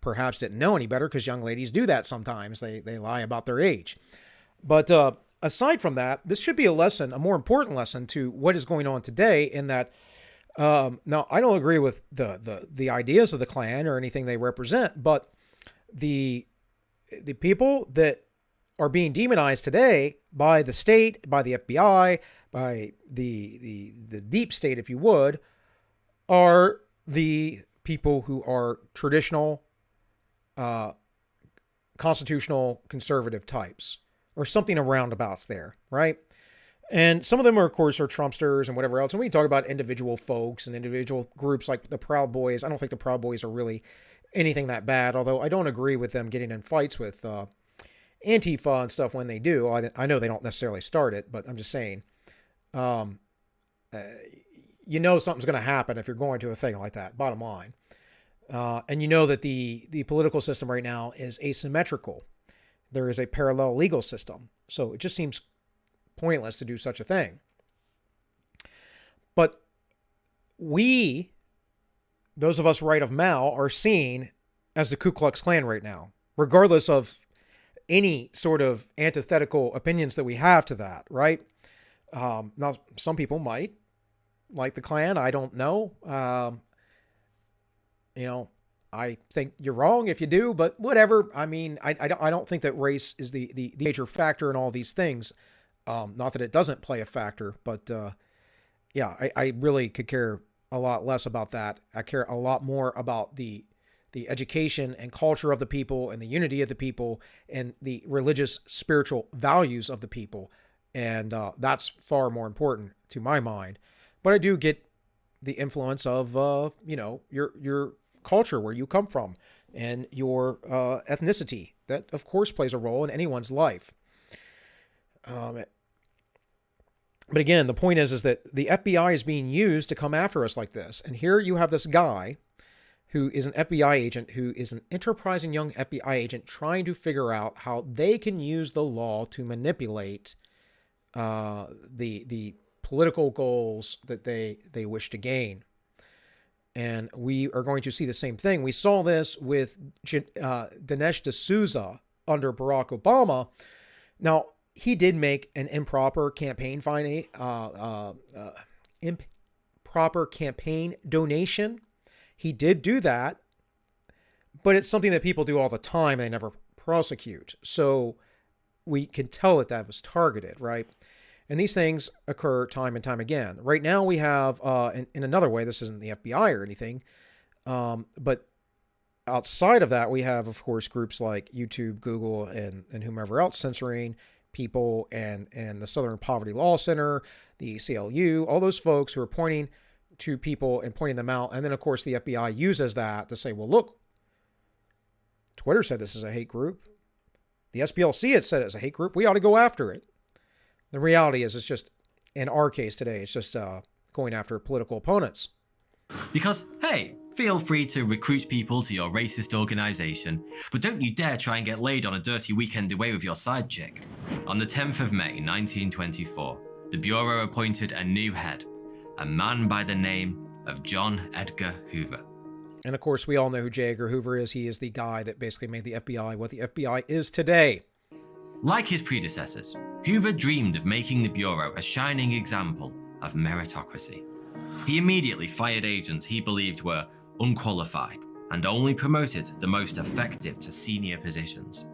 perhaps didn't know any better, because young ladies do that sometimes. They lie about their age. But aside from that, this should be a lesson, a more important lesson to what is going on today, in that now, I don't agree with the ideas of the Klan or anything they represent, but the people that are being demonized today by the state, by the FBI, by the deep state, if you would, are the people who are traditional, constitutional conservative types, or something around abouts there, right? And some of them, are, of course, are Trumpsters and whatever else. And we talk about individual folks and individual groups like the Proud Boys. I don't think the Proud Boys are really anything that bad, although I don't agree with them getting in fights with Antifa and stuff when they do. I know they don't necessarily start it, but I'm just saying, you know something's going to happen if you're going to a thing like that, bottom line. And you know that the political system right now is asymmetrical. There is a parallel legal system. So it just seems pointless to do such a thing. But we, those of us right of Mao, are seen as the Ku Klux Klan right now, regardless of any sort of antithetical opinions that we have to that, right? Now, some people might like the Klan. I don't know. I think you're wrong if you do, but whatever. I mean, I don't think that race is the major factor in all these things. Not that it doesn't play a factor, but yeah, I really could care a lot less about that. I care a lot more about the education and culture of the people and the unity of the people and the religious spiritual values of the people. And that's far more important to my mind. But I do get the influence of, your culture, where you come from, and your ethnicity. That, of course, plays a role in anyone's life. But again, the point is that the FBI is being used to come after us like this. And here you have this guy who is an FBI agent, who is an enterprising young FBI agent trying to figure out how they can use the law to manipulate the political goals that they wish to gain. And we are going to see the same thing. We saw this with Dinesh D'Souza under Barack Obama. Now, he did make an improper campaign donation. He did do that, but it's something that people do all the time. They never prosecute. So we can tell that was targeted, right? And these things occur time and time again. Right now we have, in another way, this isn't the FBI or anything, but outside of that, we have, of course, groups like YouTube, Google, and whomever else censoring people, and the Southern Poverty Law Center, the ACLU, all those folks who are pointing to people and pointing them out. And then, of course, the FBI uses that to say, well, look, Twitter said this is a hate group. The SPLC had said it's a hate group. We ought to go after it. The reality is, it's just, in our case today, it's just going after political opponents. Because, hey, feel free to recruit people to your racist organisation, but don't you dare try and get laid on a dirty weekend away with your side chick. On the 10th of May 1924, the Bureau appointed a new head, a man by the name of John Edgar Hoover. And of course, we all know who J. Edgar Hoover is. He is the guy that basically made the FBI what the FBI is today. Like his predecessors, Hoover dreamed of making the Bureau a shining example of meritocracy. He immediately fired agents he believed were unqualified and only promoted the most effective to senior positions.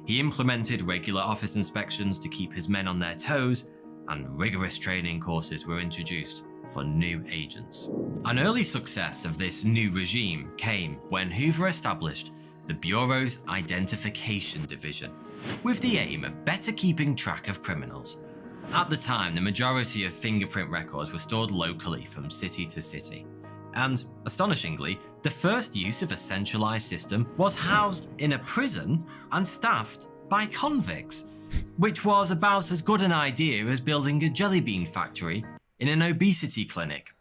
He implemented regular office inspections to keep his men on their toes, and rigorous training courses were introduced for new agents. An early success of this new regime came when Hoover established the Bureau's Identification Division, with the aim of better keeping track of criminals. At the time, the majority of fingerprint records were stored locally from city to city. And, astonishingly, the first use of a centralized system was housed in a prison and staffed by convicts, which was about as good an idea as building a jelly bean factory in an obesity clinic.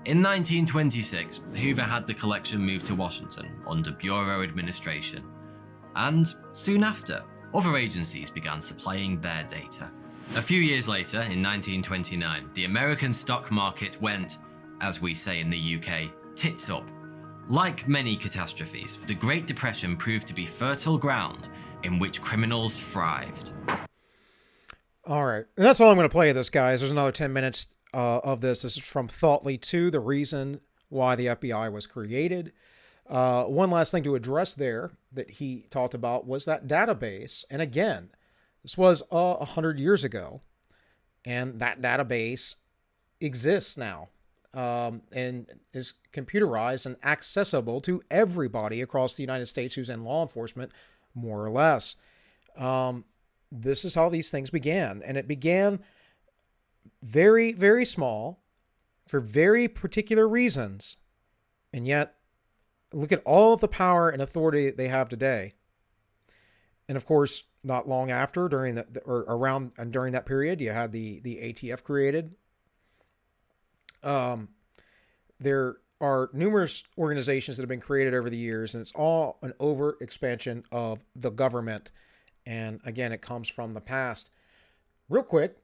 In 1926, Hoover had the collection moved to Washington under Bureau administration, and soon after, other agencies began supplying their data. A few years later, in 1929, the American stock market went, as we say in the UK, tits up. Like many catastrophes, the Great Depression proved to be fertile ground in which criminals thrived. All right, and that's all I'm going to play of this, guys. There's another 10 minutes of this. This is from Thoughtly 2, the reason why the FBI was created. One last thing to address there that he talked about was that database. And again, this was 100 years ago, and that database exists now and is computerized and accessible to everybody across the United States who's in law enforcement, more or less. This is how these things began, and it began very, very small for very particular reasons, and yet look at all of the power and authority they have today. And of course, not long after, during that period, you had the ATF created. There are numerous organizations that have been created over the years, and it's all an over-expansion of the government. And again, it comes from the past. Real quick,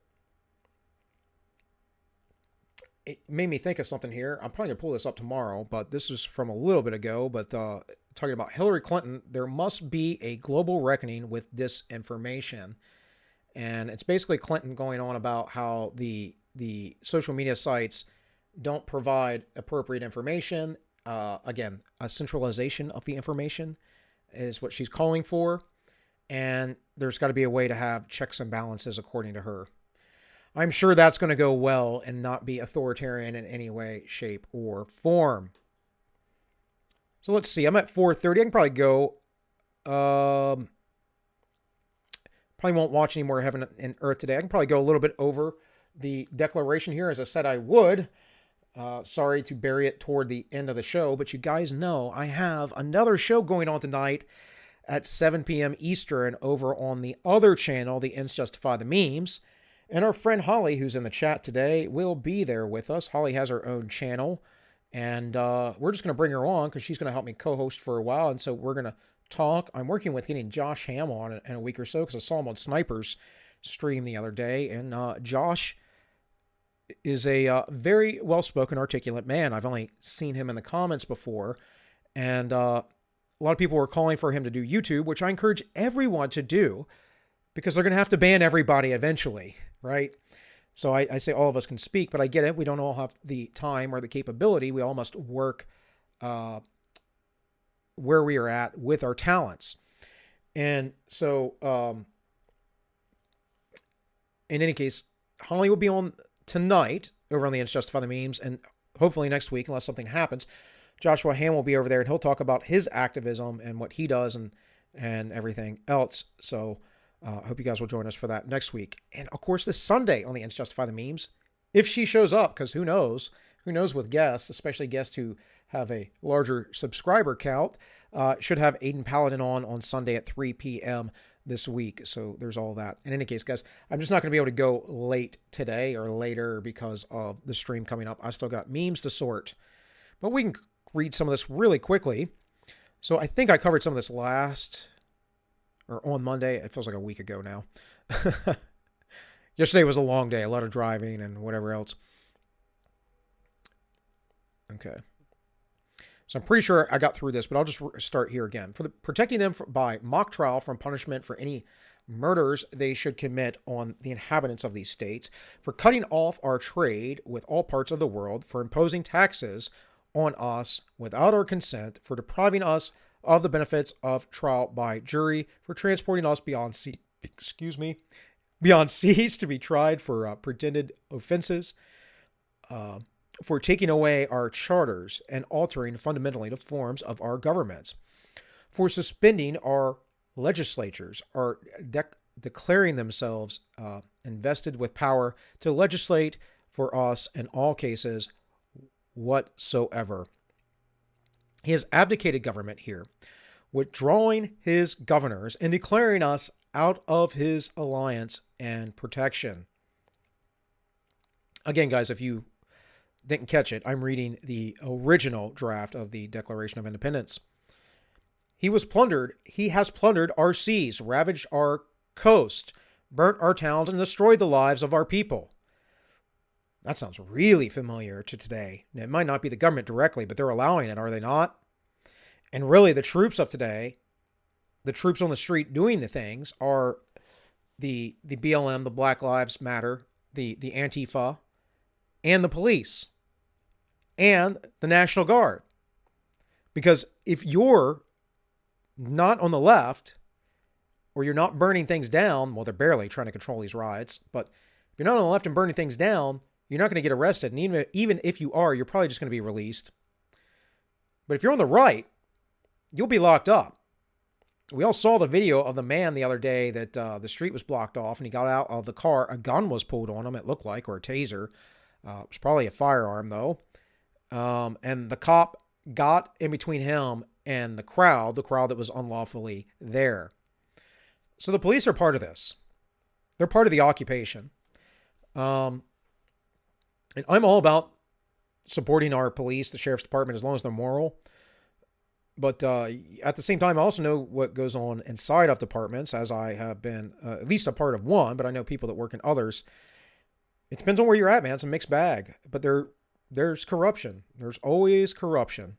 it made me think of something here. I'm probably going to pull this up tomorrow, but this is from a little bit ago. But talking about Hillary Clinton, there must be a global reckoning with disinformation. And it's basically Clinton going on about how the social media sites don't provide appropriate information. again, a centralization of the information is what she's calling for. And there's got to be a way to have checks and balances according to her. I'm sure that's going to go well and not be authoritarian in any way, shape, or form. So let's see. I'm at 4:30. I can probably go. Probably won't watch any more Heaven and Earth today. I can probably go a little bit over the declaration here, as I said I would. Sorry to bury it toward the end of the show, but you guys know I have another show going on tonight at 7 p.m. Eastern over on the other channel, the Ends Justify the Memes. And our friend Holly, who's in the chat today, will be there with us. Holly has her own channel, and we're just going to bring her on because she's going to help me co-host for a while. And so we're going to talk. I'm working with getting Josh Ham on in a week or so because I saw him on Sniper's stream the other day. And Josh is a very well-spoken, articulate man. I've only seen him in the comments before. And a lot of people were calling for him to do YouTube, which I encourage everyone to do because they're going to have to ban everybody eventually, right? So I say all of us can speak, but I get it. We don't all have the time or the capability. We all must work where we are at with our talents. And so, in any case, Holly will be on tonight over on the Ends Justify the Memes, and hopefully next week, unless something happens, Joshua Ham will be over there, and he'll talk about his activism and what he does and everything else. So I hope you guys will join us for that next week. And, of course, this Sunday on the Ends Justify the Memes, if she shows up, because who knows? Who knows with guests, especially guests who have a larger subscriber count, should have Aiden Paladin on Sunday at 3 p.m. this week. So there's all that. In any case, guys, I'm just not going to be able to go late today or later because of the stream coming up. I still got memes to sort. But we can read some of this really quickly. So I think I covered some of this on Monday. It feels like a week ago now. Yesterday was a long day, a lot of driving and whatever else. Okay. So I'm pretty sure I got through this, but I'll just start here again. Protecting them by mock trial from punishment for any murders they should commit on the inhabitants of these states, for cutting off our trade with all parts of the world, for imposing taxes on us without our consent, for depriving us of the benefits of trial by jury, for transporting us beyond seas to be tried for pretended offenses, for taking away our charters and altering fundamentally the forms of our governments, for suspending our legislatures, are declaring themselves invested with power to legislate for us in all cases whatsoever. He has abdicated government here, withdrawing his governors and declaring us out of his alliance and protection. Again, guys, if you didn't catch it, I'm reading the original draft of the Declaration of Independence. He has plundered our seas, ravaged our coast, burnt our towns, and destroyed the lives of our people. That sounds really familiar to today. Now, it might not be the government directly, but they're allowing it, are they not? And really, the troops of today, the troops on the street doing the things, are the BLM, the Black Lives Matter, the Antifa, and the police, and the National Guard. Because if you're not on the left, or you're not burning things down, well, they're barely trying to control these riots, but if you're not on the left and burning things down, you're not going to get arrested. And even if you are, you're probably just going to be released. But if you're on the right, you'll be locked up. We all saw the video of the man the other day that the street was blocked off and he got out of the car. A gun was pulled on him, it looked like, or a taser. It was probably a firearm, though. And the cop got in between him and the crowd that was unlawfully there. So the police are part of this. They're part of the occupation. And I'm all about supporting our police, the sheriff's department, as long as they're moral. But at the same time, I also know what goes on inside of departments, as I have been at least a part of one, but I know people that work in others. It depends on where you're at, man. It's a mixed bag. But there's corruption. There's always corruption.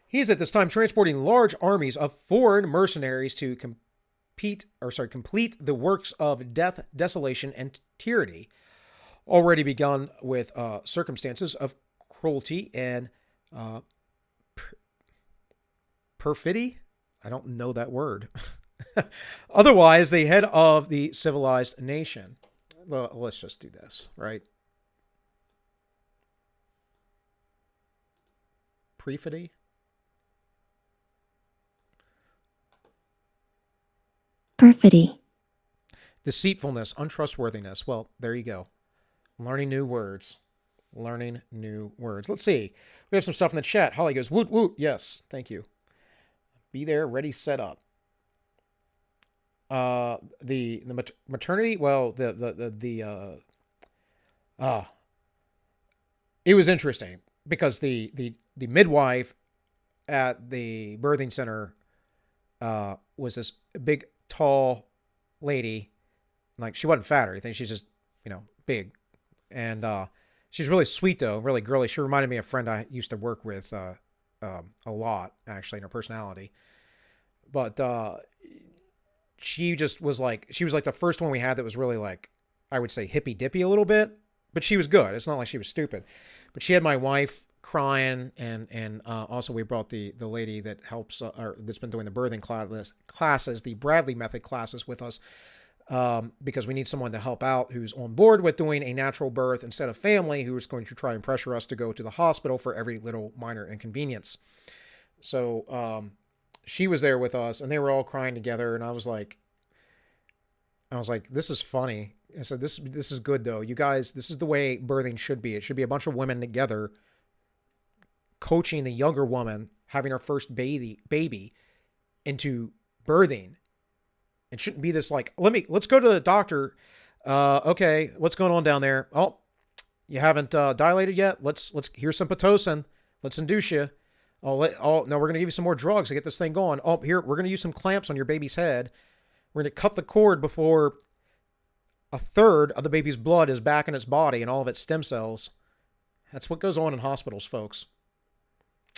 He is at this time transporting large armies of foreign mercenaries to complete the works of death, desolation, and tyranny, already begun with circumstances of cruelty and per- perfidy. I don't know that word. Otherwise, the head of the civilized nation. Well, let's just do this, right? Perfidy. Perfidy. Deceitfulness, untrustworthiness. Well, there you go. Learning new words. Learning new words. Let's see. We have some stuff in the chat. Holly goes, woot, woot. Yes, thank you. Be there, ready, set up. The maternity, well, it was interesting because the midwife at the birthing center was this big, tall lady. Like, she wasn't fat or anything. She's just, big. And she's really sweet, though, really girly. She reminded me of a friend I used to work with a lot, actually, in her personality. But she just was like, she was like the first one we had that was really like, I would say hippy dippy a little bit, but she was good. It's not like she was stupid. But she had my wife crying, and also we brought the lady that helps, or that's been doing the birthing classes, the Bradley method classes with us, because we need someone to help out who's on board with doing a natural birth instead of family, who is going to try and pressure us to go to the hospital for every little minor inconvenience. So she was there with us, and they were all crying together, and I was like, this is funny. I said, this is good, though. You guys, this is the way birthing should be. It should be a bunch of women together coaching the younger woman having her first baby into birthing. It shouldn't be this like, let's go to the doctor. Okay, what's going on down there? Oh, you haven't dilated yet? Let's here's some Pitocin. Let's induce you. No, we're going to give you some more drugs to get this thing going. Oh, here, we're going to use some clamps on your baby's head. We're going to cut the cord before a third of the baby's blood is back in its body and all of its stem cells. That's what goes on in hospitals, folks.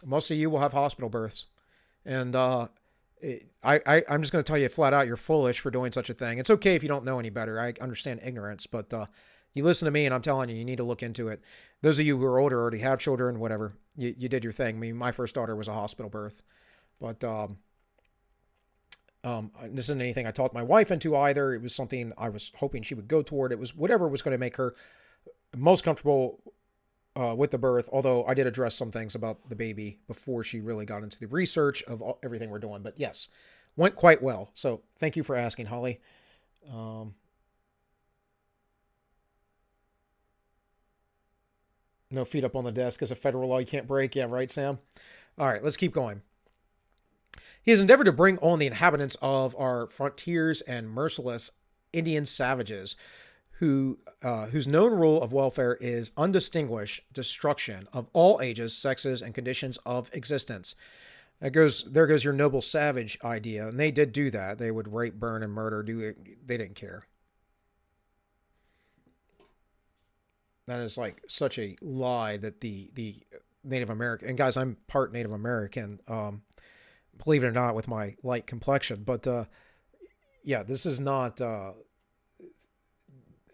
Most of you will have hospital births. And I'm just going to tell you flat out, you're foolish for doing such a thing. It's okay if you don't know any better. I understand ignorance, but you listen to me and I'm telling you, you need to look into it. Those of you who are older, already have children, whatever, you did your thing. I mean, my first daughter was a hospital birth, but this isn't anything I taught my wife into either. It was something I was hoping she would go toward. It was whatever was going to make her most comfortable with the birth, although I did address some things about the baby before she really got into the research of everything we're doing. But yes, went quite well. So thank you for asking, Holly. No feet up on the desk is a federal law you can't break. Yeah, right, Sam? All right, let's keep going. He has endeavored to bring on the inhabitants of our frontiers and merciless Indian savages whose known rule of welfare is undistinguished destruction of all ages, sexes, and conditions of existence. There goes your noble savage idea, and they did do that. They would rape, burn, and murder. They didn't care. That is like such a lie that the Native American, and guys, I'm part Native American, believe it or not, with my light complexion, but yeah, this is not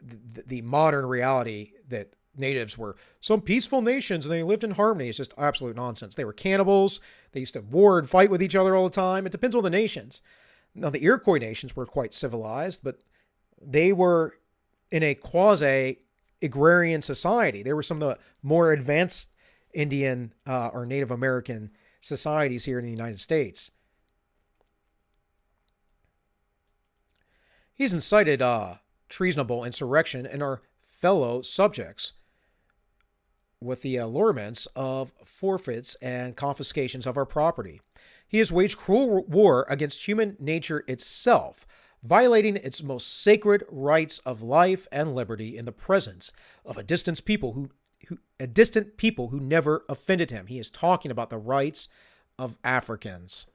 the modern reality that natives were some peaceful nations and they lived in harmony. It's just absolute nonsense. They were cannibals. They used to war and fight with each other all the time. It depends on the nations. Now, the Iroquois nations were quite civilized, but they were in a quasi-agrarian society. They were some of the more advanced Indian or Native American societies here in the United States. He's incited treasonable insurrection in our fellow subjects with the allurements of forfeits and confiscations of our property. He has waged cruel war against human nature itself, violating its most sacred rights of life and liberty in the presence of a distant people who never offended him. He is talking about the rights of Africans,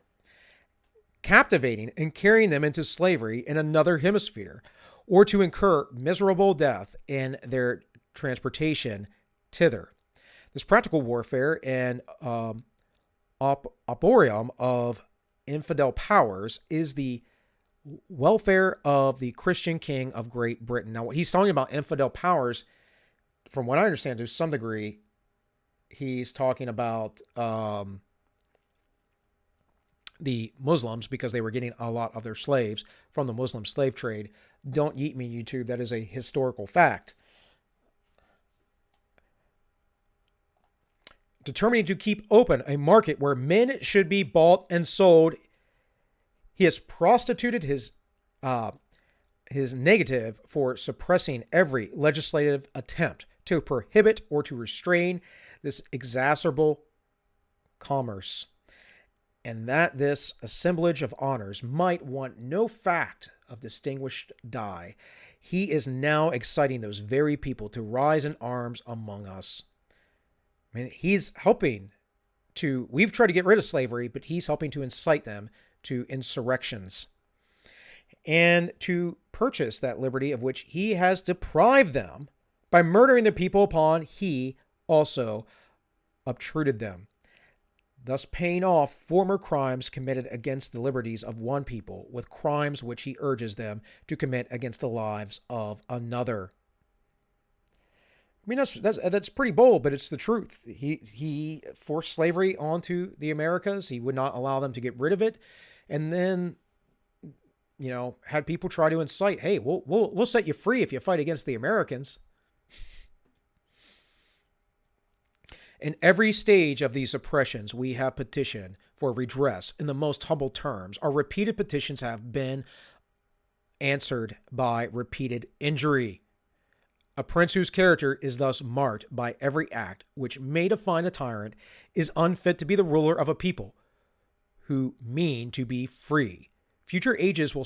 captivating and carrying them into slavery in another hemisphere, or to incur miserable death in their transportation thither. This practical warfare and oporium of infidel powers is the welfare of the Christian king of Great Britain. Now, what he's talking about infidel powers, from what I understand to some degree, he's talking about the Muslims because they were getting a lot of their slaves from the Muslim slave trade. Don't yeet me, YouTube. That is a historical fact. Determining to keep open a market where men should be bought and sold, he has prostituted his negative for suppressing every legislative attempt to prohibit or to restrain this exacerbable commerce, and that this assemblage of honors might want no fact of distinguished dye, he is now exciting those very people to rise in arms among us. I mean, he's helping to, we've tried to get rid of slavery, but he's helping to incite them to insurrections and to purchase that liberty of which he has deprived them by murdering the people upon he also obtruded them, thus paying off former crimes committed against the liberties of one people with crimes which he urges them to commit against the lives of another. I mean, that's pretty bold, but it's the truth. He forced slavery onto the Americas. He would not allow them to get rid of it, and then, you know, had people try to incite, hey, we'll set you free if you fight against the Americans. In every stage of these oppressions, we have petitioned for redress in the most humble terms. Our repeated petitions have been answered by repeated injury. A prince whose character is thus marked by every act which may define a tyrant is unfit to be the ruler of a people who mean to be free. Future ages will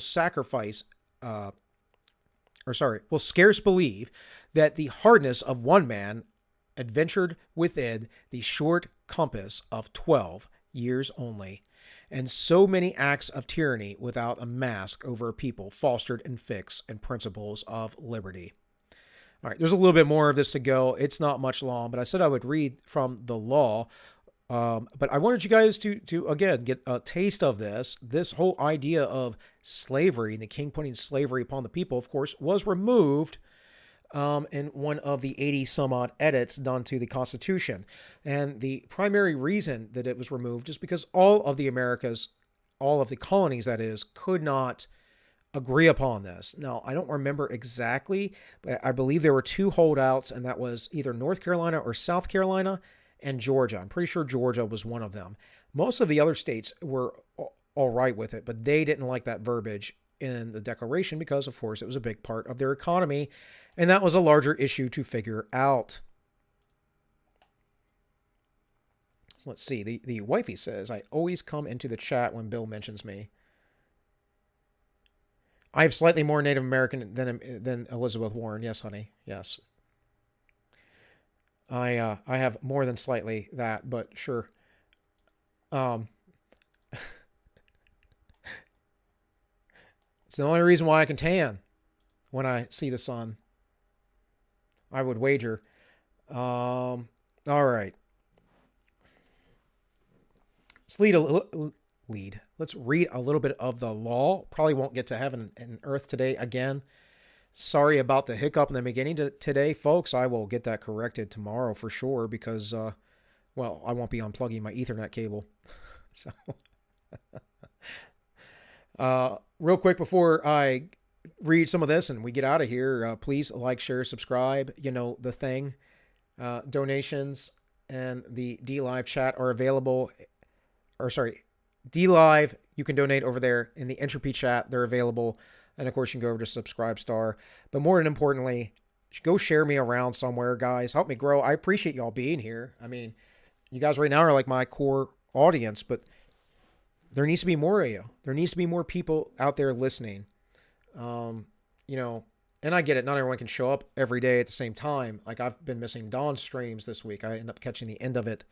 will scarce believe that the hardness of one man adventured within the short compass of 12 years only, and so many acts of tyranny without a mask over a people fostered and fixed in principles of liberty. All right, there's a little bit more of this to go. It's not much long, but I said I would read from the law. But I wanted you guys to again, get a taste of this. This whole idea of slavery, the king putting slavery upon the people, of course, was removed in one of the 80 some odd edits done to the Constitution. And the primary reason that it was removed is because all of the Americas, all of the colonies, that is, could not agree upon this. Now, I don't remember exactly, but I believe there were two holdouts, and that was either North Carolina or South Carolina and Georgia. I'm pretty sure Georgia was one of them. Most of the other states were all right with it, but they didn't like that verbiage in the Declaration because, of course, it was a big part of their economy, and that was a larger issue to figure out. Let's see. The wifey says, I always come into the chat when Bill mentions me. I have slightly more Native American than Elizabeth Warren. Yes, honey. Yes. I have more than slightly that, but sure. It's the only reason why I can tan when I see the sun. I would wager. All right. Let's read a little bit of the law. Probably won't get to heaven and earth today again. Sorry about the hiccup in the beginning today, folks. I will get that corrected tomorrow for sure because, well, I won't be unplugging my Ethernet cable. So, real quick before I read some of this and we get out of here, please like, share, subscribe. You know the thing. Donations and the D-Live chat are available. D-Live, you can donate over there. In the Entropy chat, they're available. And of course, you can go over to Subscribestar. But more importantly, go share me around somewhere, guys. Help me grow. I appreciate y'all being here. I mean, you guys right now are like my core audience, but there needs to be more of you. There needs to be more people out there listening. You know, and I get it. Not everyone can show up every day at the same time. Like I've been missing Dawn's streams this week. I ended up catching the end of it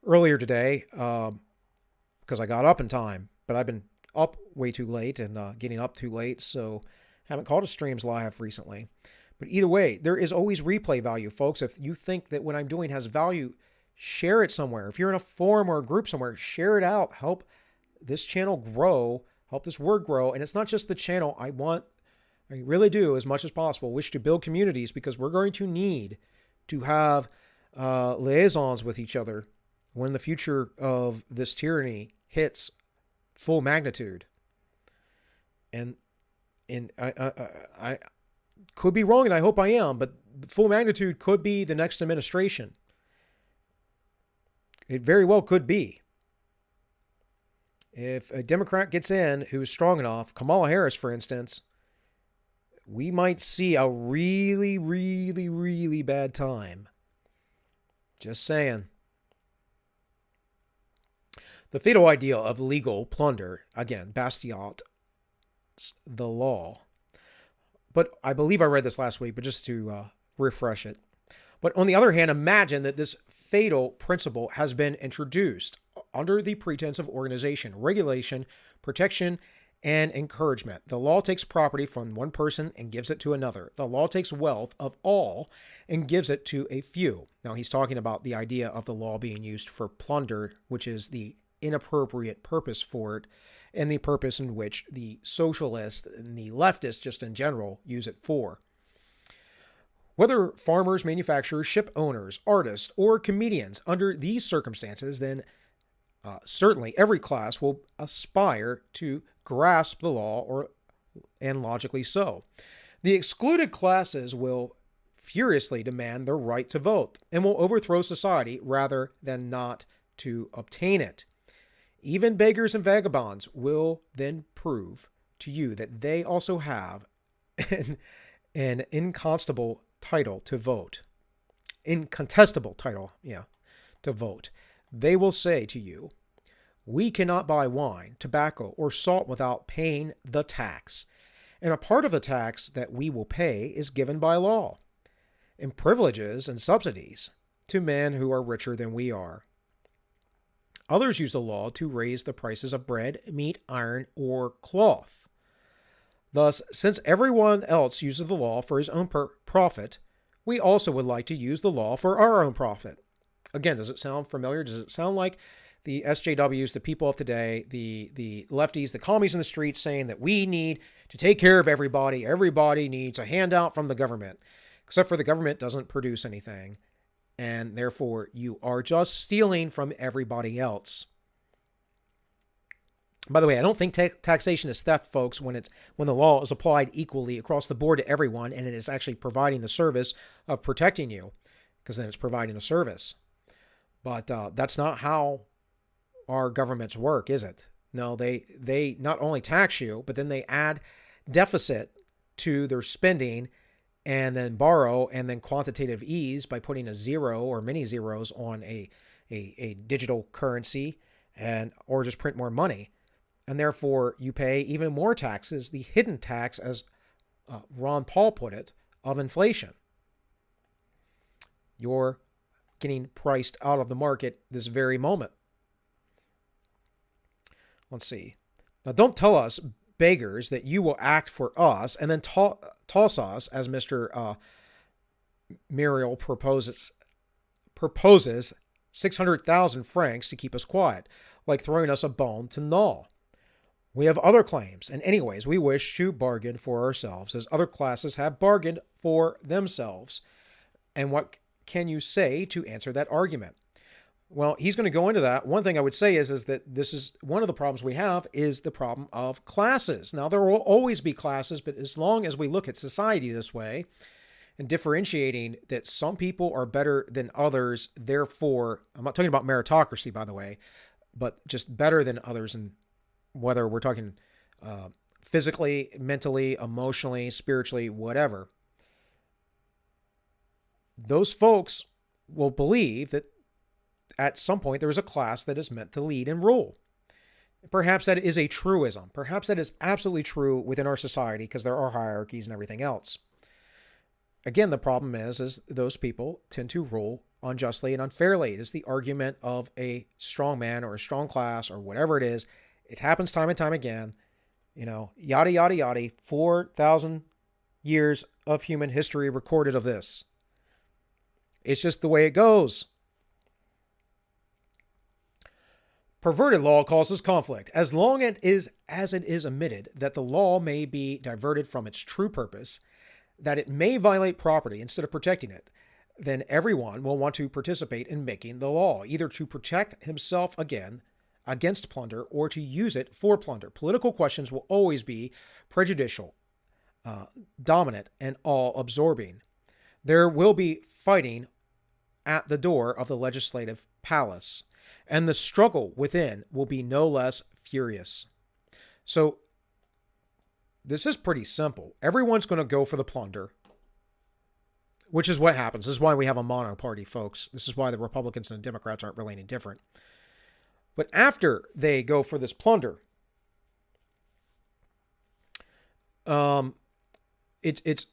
earlier today because I got up in time. But I've been up way too late and getting up too late, so haven't called a streams live recently. But either way, there is always replay value, folks. If you think that what I'm doing has value, share it somewhere. If you're in a forum or a group somewhere, share it out. Help this channel grow. Help this word grow. And it's not just the channel. I really do, as much as possible, wish to build communities because we're going to need to have liaisons with each other when the future of this tyranny hits full magnitude. And I could be wrong, and I hope I am, but full magnitude could be the next administration. It very well could be. If a Democrat gets in who's strong enough, Kamala Harris, for instance, we might see a really, really, really bad time. Just saying. The fatal idea of legal plunder, again, Bastiat, the law. But I believe I read this last week, but just to refresh it. But on the other hand, imagine that this fatal principle has been introduced under the pretense of organization, regulation, protection, and encouragement. The law takes property from one person and gives it to another. The law takes wealth of all and gives it to a few. Now, he's talking about the idea of the law being used for plunder, which is the inappropriate purpose for it, and the purpose in which the socialists and the leftists, just in general, use it for. Whether farmers, manufacturers, ship owners, artists, or comedians, under these circumstances, then certainly every class will aspire to grasp the law, and logically so. The excluded classes will furiously demand their right to vote and will overthrow society rather than not to obtain it. Even beggars and vagabonds will then prove to you that they also have an incontestable title to vote. Incontestable title, to vote. They will say to you, we cannot buy wine, tobacco, or salt without paying the tax. And a part of the tax that we will pay is given by law, and privileges and subsidies to men who are richer than we are. Others use the law to raise the prices of bread, meat, iron, or cloth. Thus, since everyone else uses the law for his own profit, we also would like to use the law for our own profit. Again, does it sound familiar? Does it sound like the SJWs, the people of today, the lefties, the commies in the streets saying that we need to take care of everybody? Everybody needs a handout from the government, except for the government doesn't produce anything. And therefore, you are just stealing from everybody else. By the way, I don't think taxation is theft, folks, when the law is applied equally across the board to everyone, and it is actually providing the service of protecting you, because then it's providing a service. But that's not how our governments work, is it? No, they not only tax you, but then they add deficit to their spending, and then borrow, and then quantitative ease by putting a zero or many zeros on a digital currency, or just print more money. And therefore, you pay even more taxes, the hidden tax, as Ron Paul put it, of inflation. You're getting priced out of the market this very moment. Let's see. Now, don't tell us, beggars, that you will act for us and then toss us, as Mr. Muriel proposes 600,000 francs to keep us quiet, like throwing us a bone to gnaw. We have other claims, and anyways, we wish to bargain for ourselves, as other classes have bargained for themselves. And what can you say to answer that argument? Well, he's going to go into that. One thing I would say is that this is one of the problems we have, is the problem of classes. Now, there will always be classes, but as long as we look at society this way and differentiating that some people are better than others, therefore, I'm not talking about meritocracy, by the way, but just better than others, and whether we're talking physically, mentally, emotionally, spiritually, whatever, those folks will believe that at some point there is a class that is meant to lead and rule. Perhaps that is a truism. Perhaps that is absolutely true within our society, because there are hierarchies and everything else. Again, the problem is those people tend to rule unjustly and unfairly. It is the argument of a strong man or a strong class or whatever it is. It happens time and time again. Yada, yada, yada. 4,000 years of human history recorded of this. It's just the way it goes. Perverted law causes conflict. As long as it is admitted that the law may be diverted from its true purpose, that it may violate property instead of protecting it, then everyone will want to participate in making the law, either to protect himself against plunder or to use it for plunder. Political questions will always be prejudicial, dominant, and all-absorbing. There will be fighting at the door of the legislative palace, and the struggle within will be no less furious. So this is pretty simple. Everyone's going to go for the plunder, which is what happens. This is why we have a mono party, folks. This is why the Republicans and the Democrats aren't really any different. But after they go for this plunder, it's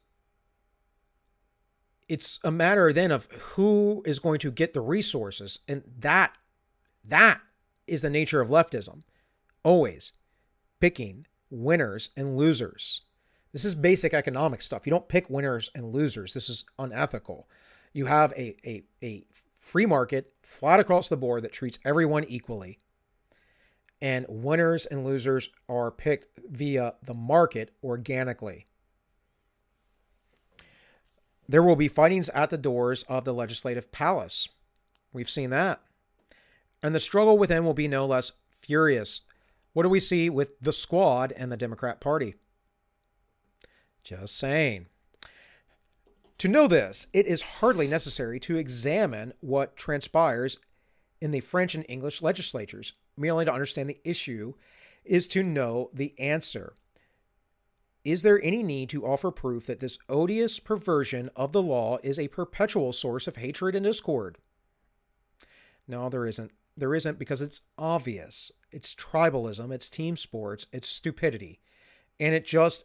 a matter then of who is going to get the resources, and that is the nature of leftism. Always picking winners and losers. This is basic economic stuff. You don't pick winners and losers. This is unethical. You have a free market flat across the board that treats everyone equally. And winners and losers are picked via the market organically. There will be fightings at the doors of the legislative palace. We've seen that. And the struggle within will be no less furious. What do we see with the Squad and the Democrat Party? Just saying. To know this, it is hardly necessary to examine what transpires in the French and English legislatures. Merely to understand the issue is to know the answer. Is there any need to offer proof that this odious perversion of the law is a perpetual source of hatred and discord? No, there isn't. There isn't, because it's obvious. It's tribalism, it's team sports, it's stupidity. And it just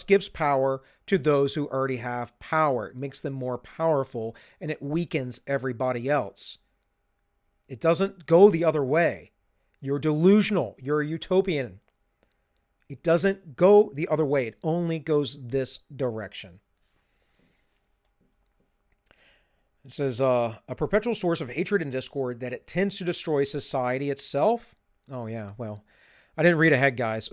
gives power to those who already have power. It makes them more powerful, and it weakens everybody else. It doesn't go the other way. You're delusional. You're a utopian. It doesn't go the other way. It only goes this direction. It says, a perpetual source of hatred and discord that it tends to destroy society itself. Oh, yeah, well, I didn't read ahead, guys.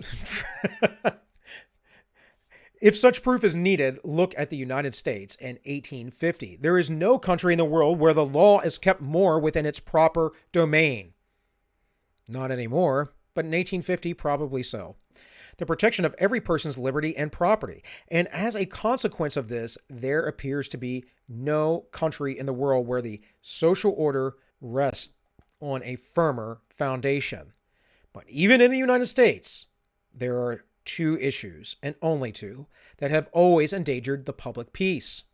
If such proof is needed, look at the United States in 1850. There is no country in the world where the law is kept more within its proper domain. Not anymore, but in 1850, probably so. The protection of every person's liberty and property. And as a consequence of this, there appears to be no country in the world where the social order rests on a firmer foundation. But even in the United States, there are two issues, and only two, that have always endangered the public peace.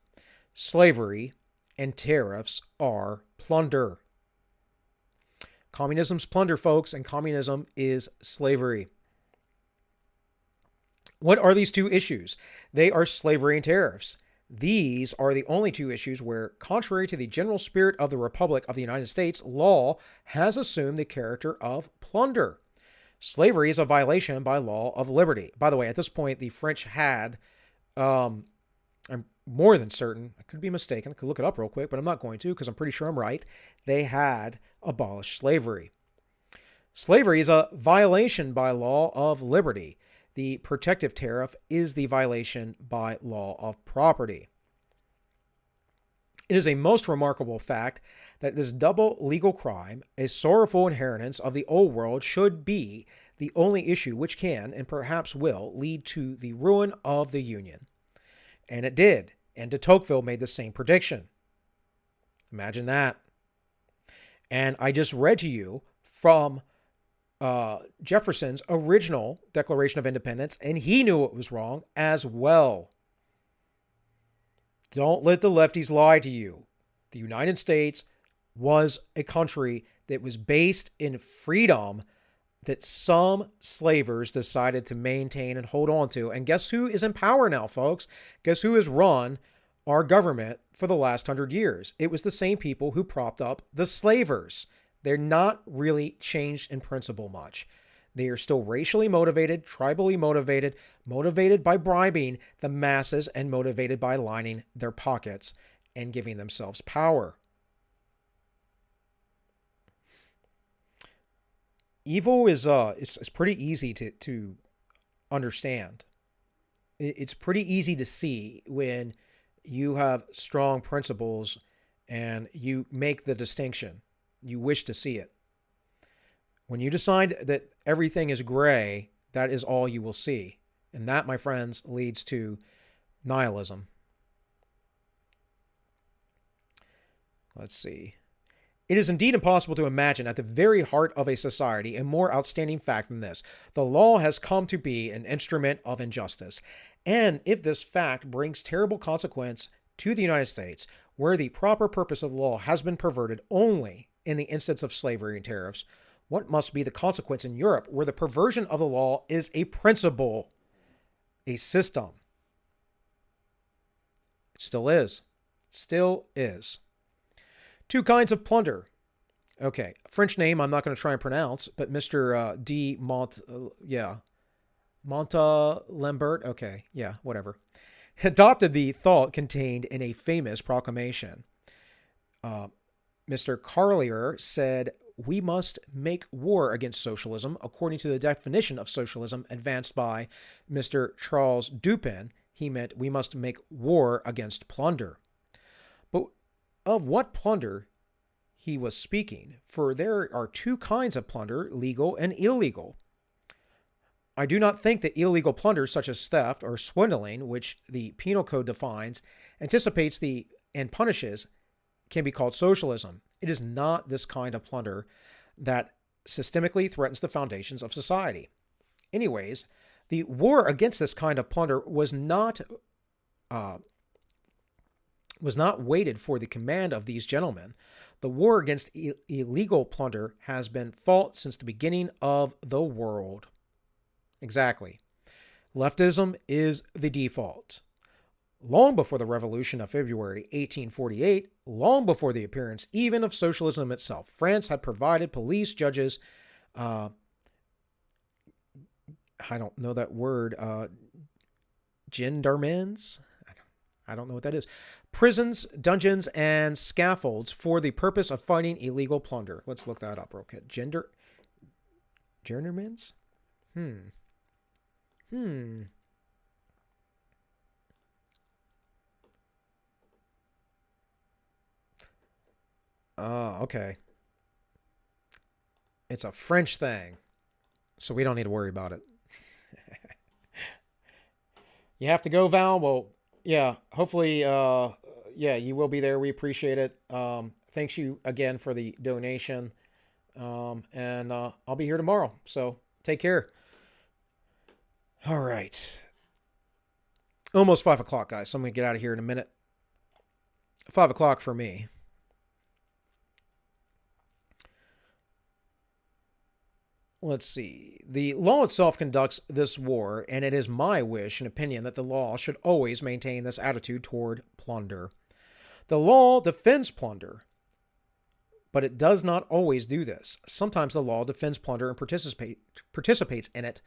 Slavery and tariffs are plunder. Communism's plunder, folks, and communism is slavery. What are these two issues? They are slavery and tariffs. These are the only two issues where, contrary to the general spirit of the Republic of the United States, law has assumed the character of plunder. Slavery is a violation by law of liberty. By the way, at this point, the French had, I'm more than certain, I could be mistaken, I could look it up real quick, but I'm not going to because I'm pretty sure I'm right. They had abolished slavery. Slavery is a violation by law of liberty. The protective tariff is the violation by law of property. It is a most remarkable fact that this double legal crime, a sorrowful inheritance of the old world, should be the only issue which can, and perhaps will, lead to the ruin of the Union. And it did, and de Tocqueville made the same prediction. Imagine that. And I just read to you from Jefferson's original Declaration of Independence, and he knew it was wrong as well. Don't let the lefties lie to you. The United States was a country that was based in freedom that some slavers decided to maintain and hold on to. And guess who is in power now, folks? Guess who has run our government for the last 100 years? It was the same people who propped up the slavers. They're not really changed in principle much. They are still racially motivated, tribally motivated, motivated by bribing the masses, and motivated by lining their pockets and giving themselves power. Evil is it's pretty easy to understand. It's pretty easy to see when you have strong principles and you make the distinction. You wish to see it. When you decide that everything is gray, that is all you will see. And that, my friends, leads to nihilism. Let's see. It is indeed impossible to imagine at the very heart of a society a more outstanding fact than this. The law has come to be an instrument of injustice. And if this fact brings terrible consequence to the United States, where the proper purpose of the law has been perverted only in the instance of slavery and tariffs, what must be the consequence in Europe, where the perversion of the law is a principle, a system? It still is. Still is. Two kinds of plunder. Okay, French name I'm not going to try and pronounce, but Mr. D. Montalembert, okay, yeah, whatever, adopted the thought contained in a famous proclamation. Mr. Carlier said, "We must make war against socialism according to the definition of socialism advanced by Mr. Charles Dupin." He meant we must make war against plunder. But of what plunder he was speaking? For there are two kinds of plunder, legal and illegal. I do not think that illegal plunder such as theft or swindling, which the penal code defines, anticipates and punishes, can be called socialism. It is not this kind of plunder that systemically threatens the foundations of society. Anyways, the war against this kind of plunder was not waited for the command of these gentlemen. The war against illegal plunder has been fought since the beginning of the world. Exactly. Leftism is the default. Long before the revolution of February 1848, long before the appearance even of socialism itself, France had provided police, judges, I don't know that word, gendarmes? I don't know what that is. Prisons, dungeons, and scaffolds for the purpose of fighting illegal plunder. Let's look that up real quick. Gendarmes? Okay. It's a French thing, so we don't need to worry about it. You have to go, Val? Well, yeah, hopefully, you will be there. We appreciate it. Thanks you again for the donation. And I'll be here tomorrow, so take care. All right. Almost 5 o'clock, guys, so I'm going to get out of here in a minute. 5 o'clock for me. Let's see. The law itself conducts this war, and it is my wish and opinion that the law should always maintain this attitude toward plunder. The law defends plunder, but it does not always do this. Sometimes the law defends plunder and participates in it.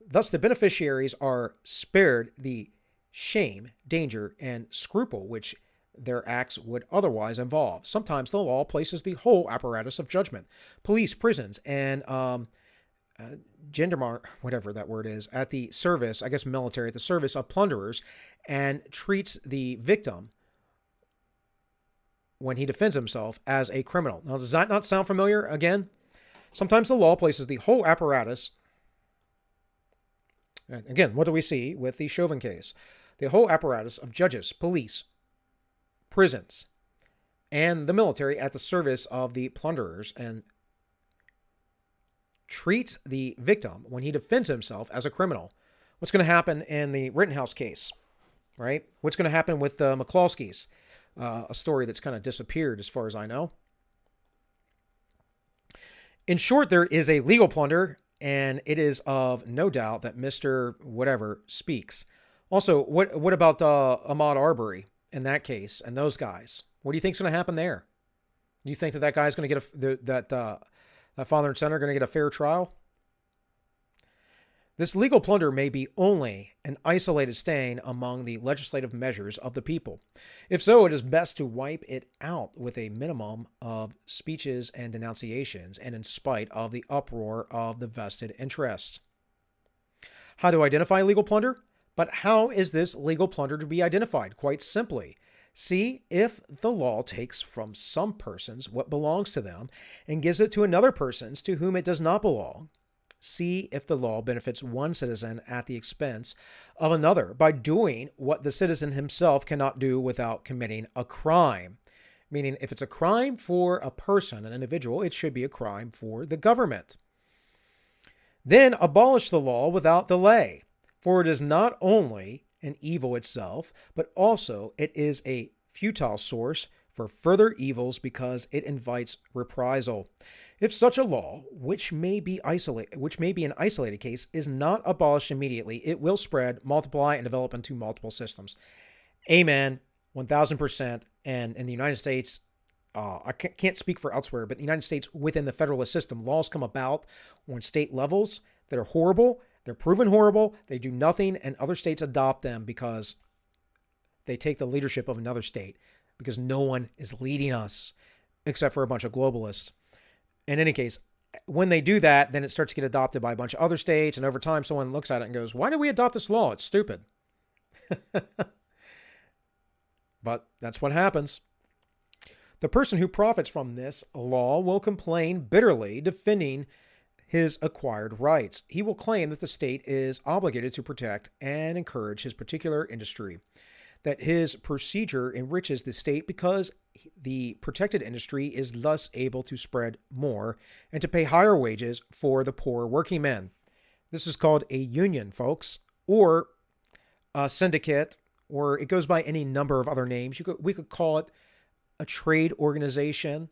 Thus, the beneficiaries are spared the shame, danger, and scruple which their acts would otherwise involve. Sometimes the law places the whole apparatus of judgment, police, prisons, and gendarmerie, whatever that word is, at the service, I guess military, at the service of plunderers, and treats the victim when he defends himself as a criminal. Now, does that not sound familiar? Again, sometimes the law places the whole apparatus. Again, what do we see with the Chauvin case? The whole apparatus of judges, police, prisons, and the military at the service of the plunderers, and treats the victim when he defends himself as a criminal. What's going to happen in the Rittenhouse case, right? What's going to happen with the McCloskeys? A story that's kind of disappeared as far as I know. In short, there is a legal plunder, and it is of no doubt that Mr. Whatever speaks. Also, what about Ahmaud Arbery in that case and those guys? What do you think's going to happen there? Do you think that guy's going to get that father and son are going to get a fair trial? This legal plunder may be only an isolated stain among the legislative measures of the people. If so, it is best to wipe it out with a minimum of speeches and denunciations, and in spite of the uproar of the vested interest. How to identify legal plunder? But how is this legal plunder to be identified? Quite simply, see if the law takes from some persons what belongs to them and gives it to another persons to whom it does not belong. See if the law benefits one citizen at the expense of another by doing what the citizen himself cannot do without committing a crime. Meaning, if it's a crime for a person, an individual, it should be a crime for the government. Then abolish the law without delay, for it is not only an evil itself, but also it is a futile source for further evils because it invites reprisal. If such a law, which may be an isolated case, is not abolished immediately, it will spread, multiply, and develop into multiple systems. Amen. 1000%. And in the United States, I can't speak for elsewhere, but in the United States, within the federalist system, laws come about on state levels that are horrible. They're proven horrible. They do nothing, and other states adopt them because they take the leadership of another state, because no one is leading us except for a bunch of globalists. In any case, when they do that, then it starts to get adopted by a bunch of other states, and over time, someone looks at it and goes, why did we adopt this law? It's stupid. But that's what happens. The person who profits from this law will complain bitterly, defending his acquired rights. He will claim that the state is obligated to protect and encourage his particular industry, that his procedure enriches the state because the protected industry is thus able to spread more and to pay higher wages for the poor working men. This is called a union, folks, or a syndicate, or it goes by any number of other names. We could call it a trade organization.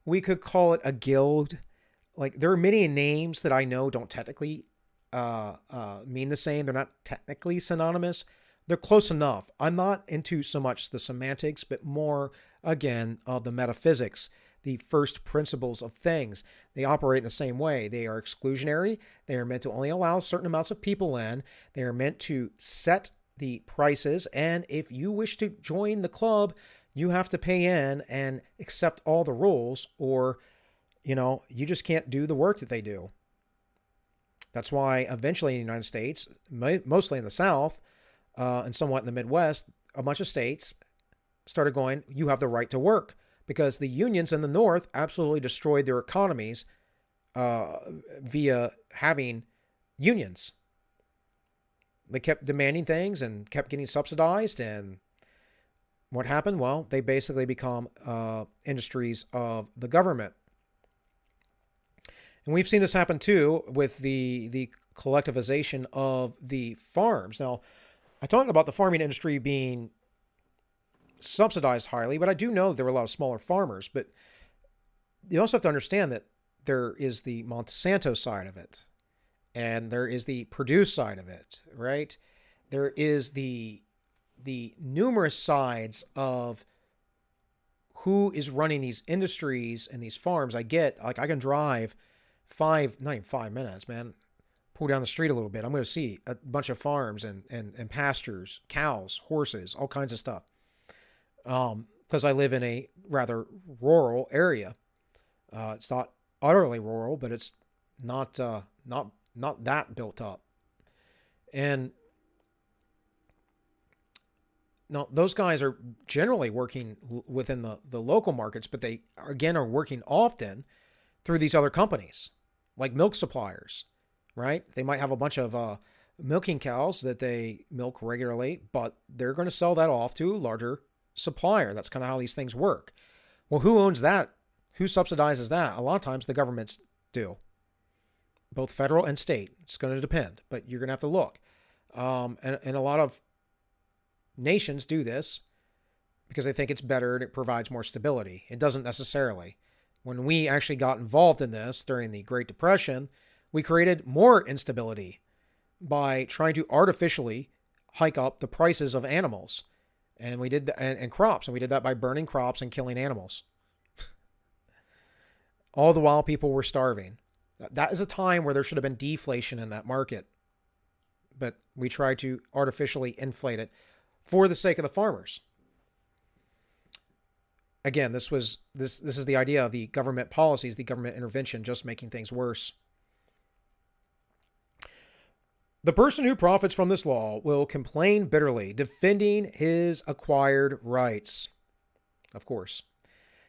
We could call it a guild. Like, there are many names that I know don't technically mean the same. They're not technically synonymous. They're close enough. I'm not into so much the semantics, but more, again, of the metaphysics, the first principles of things. They operate in the same way. They are exclusionary. They are meant to only allow certain amounts of people in. They are meant to set the prices, and if you wish to join the club, you have to pay in and accept all the rules, or you just can't do the work that they do. That's why eventually in the United States, mostly in the South and somewhat in the Midwest, a bunch of states started going, you have the right to work, because the unions in the North absolutely destroyed their economies via having unions. They kept demanding things and kept getting subsidized, and what happened? Well, they basically become industries of the government. And we've seen this happen too with the collectivization of the farms. Now, I talk about the farming industry being subsidized highly, but I do know there were a lot of smaller farmers. But you also have to understand that there is the Monsanto side of it, and there is the Purdue side of it, right? There is the numerous sides of who is running these industries and these farms. I can drive not even 5 minutes, man. Pull down the street a little bit. I'm going to see a bunch of farms and pastures, cows, horses, all kinds of stuff. Because I live in a rather rural area. It's not utterly rural, but it's not that built up. And now, those guys are generally working within the local markets, but they, again, are working often through these other companies, like milk suppliers, right? They might have a bunch of milking cows that they milk regularly, but they're going to sell that off to a larger supplier. That's kind of how these things work. Well, who owns that? Who subsidizes that? A lot of times the governments do, both federal and state. It's going to depend, but you're going to have to look. And a lot of nations do this because they think it's better and it provides more stability. It doesn't necessarily. When we actually got involved in this during the Great Depression, we created more instability by trying to artificially hike up the prices of animals. And we did and crops, and we did that by burning crops and killing animals. All the while people were starving. That is a time where there should have been deflation in that market. But we tried to artificially inflate it for the sake of the farmers. Again, this is the idea of the government policies, the government intervention, just making things worse. The person who profits from this law will complain bitterly, defending his acquired rights. Of course.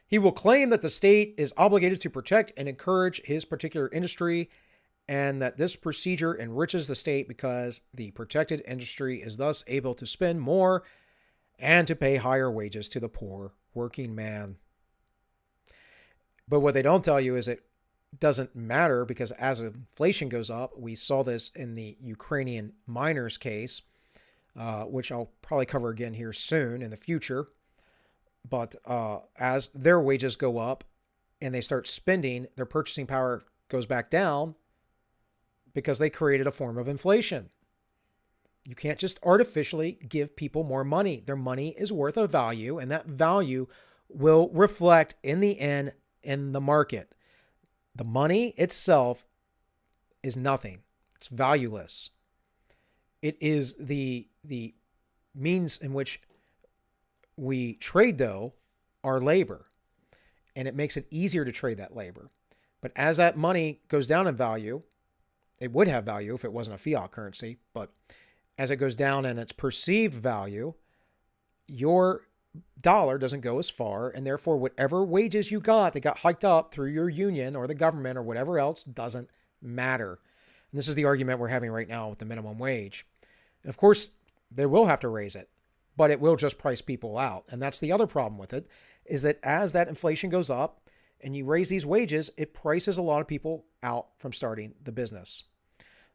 He will claim that the state is obligated to protect and encourage his particular industry, and that this procedure enriches the state because the protected industry is thus able to spend more and to pay higher wages to the poor working man. But what they don't tell you is it doesn't matter, because as inflation goes up, we saw this in the Ukrainian miners case, which I'll probably cover again here soon in the future. But as their wages go up and they start spending, their purchasing power goes back down because they created a form of inflation. You can't just artificially give people more money. Their money is worth a value, and that value will reflect in the end in the market. The money itself is nothing. It's valueless. It is the means in which we trade, though, our labor. And it makes it easier to trade that labor. But as that money goes down in value, it would have value if it wasn't a fiat currency, but as it goes down in its perceived value, your dollar doesn't go as far, and therefore whatever wages you got that got hiked up through your union or the government or whatever else doesn't matter. And this is the argument we're having right now with the minimum wage. And of course, they will have to raise it, but it will just price people out. And that's the other problem with it, is that as that inflation goes up and you raise these wages, it prices a lot of people out from starting the business.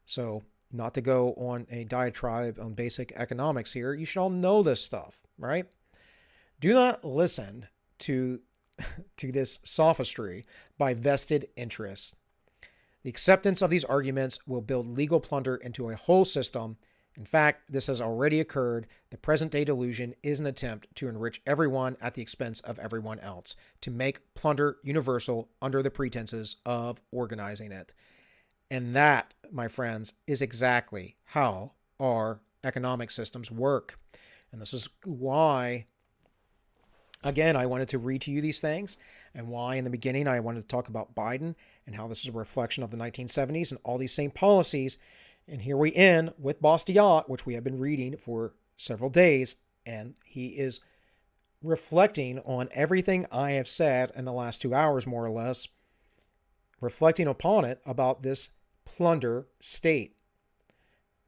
So not to go on a diatribe on basic economics here, you should all know this stuff, right? Do not listen to this sophistry by vested interests. The acceptance of these arguments will build legal plunder into a whole system. In fact, this has already occurred. The present-day delusion is an attempt to enrich everyone at the expense of everyone else, to make plunder universal under the pretenses of organizing it. And that, my friends, is exactly how our economic systems work. And this is why, again, I wanted to read to you these things, and why in the beginning I wanted to talk about Biden and how this is a reflection of the 1970s and all these same policies. And here we end with Bastiat, which we have been reading for several days, and he is reflecting on everything I have said in the last 2 hours, more or less, reflecting upon it about this plunder state.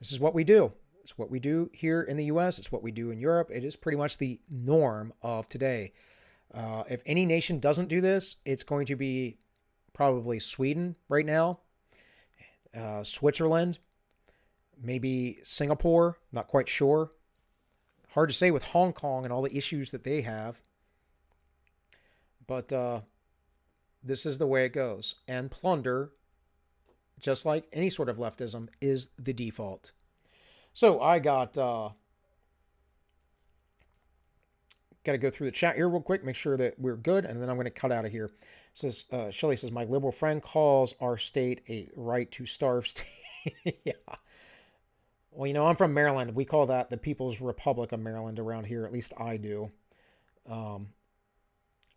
This is what we do. It's what we do here in the U.S. It's what we do in Europe. It is pretty much the norm of today. If any nation doesn't do this, it's going to be probably Sweden right now, Switzerland, maybe Singapore, not quite sure. Hard to say with Hong Kong and all the issues that they have. But this is the way it goes. And plunder, just like any sort of leftism, is the default. So I got to go through the chat here real quick, make sure that we're good, and then I'm going to cut out of here. It says Shelley says, my liberal friend calls our state a right to starve state. Yeah. Well, you know, I'm from Maryland. We call that the People's Republic of Maryland around here. At least I do.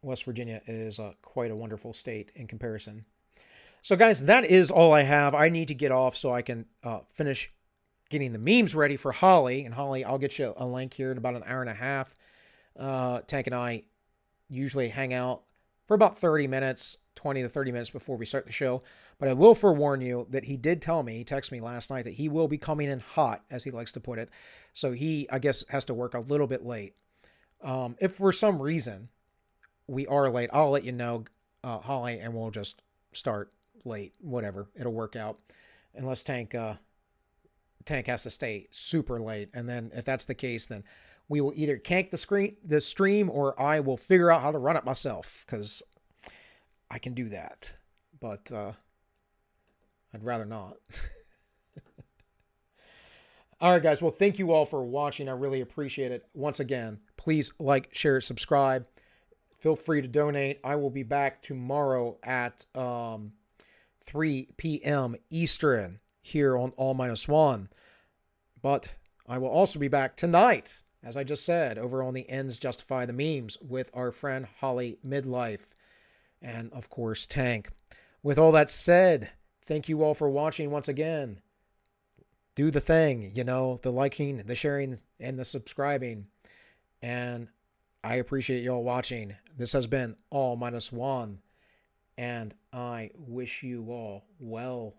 West Virginia is quite a wonderful state in comparison. So, guys, that is all I have. I need to get off so I can finish getting the memes ready for Holly. And Holly, I'll get you a link here in about an hour and a half. Tank and I usually hang out for about 30 minutes, 20 to 30 minutes before we start the show. But I will forewarn you that he did tell me, he texted me last night, that he will be coming in hot, as he likes to put it. So he, I guess, has to work a little bit late. If for some reason we are late, I'll let you know, Holly, and we'll just start late. Whatever. It'll work out. Unless Tank has to stay super late. And then if that's the case, then we will either cank the stream, or I will figure out how to run it myself, because I can do that. But I'd rather not. All right, guys. Well, thank you all for watching. I really appreciate it. Once again, please like, share, subscribe. Feel free to donate. I will be back tomorrow at 3 p.m. Eastern here on All Minus One. But I will also be back tonight, as I just said, over on the Ends Justify the Memes with our friend Holly Midlife and, of course, Tank. With all that said, thank you all for watching once again. do the thing, the liking, the sharing, and the subscribing. And I appreciate y'all watching. This has been All Minus One, and I wish you all well.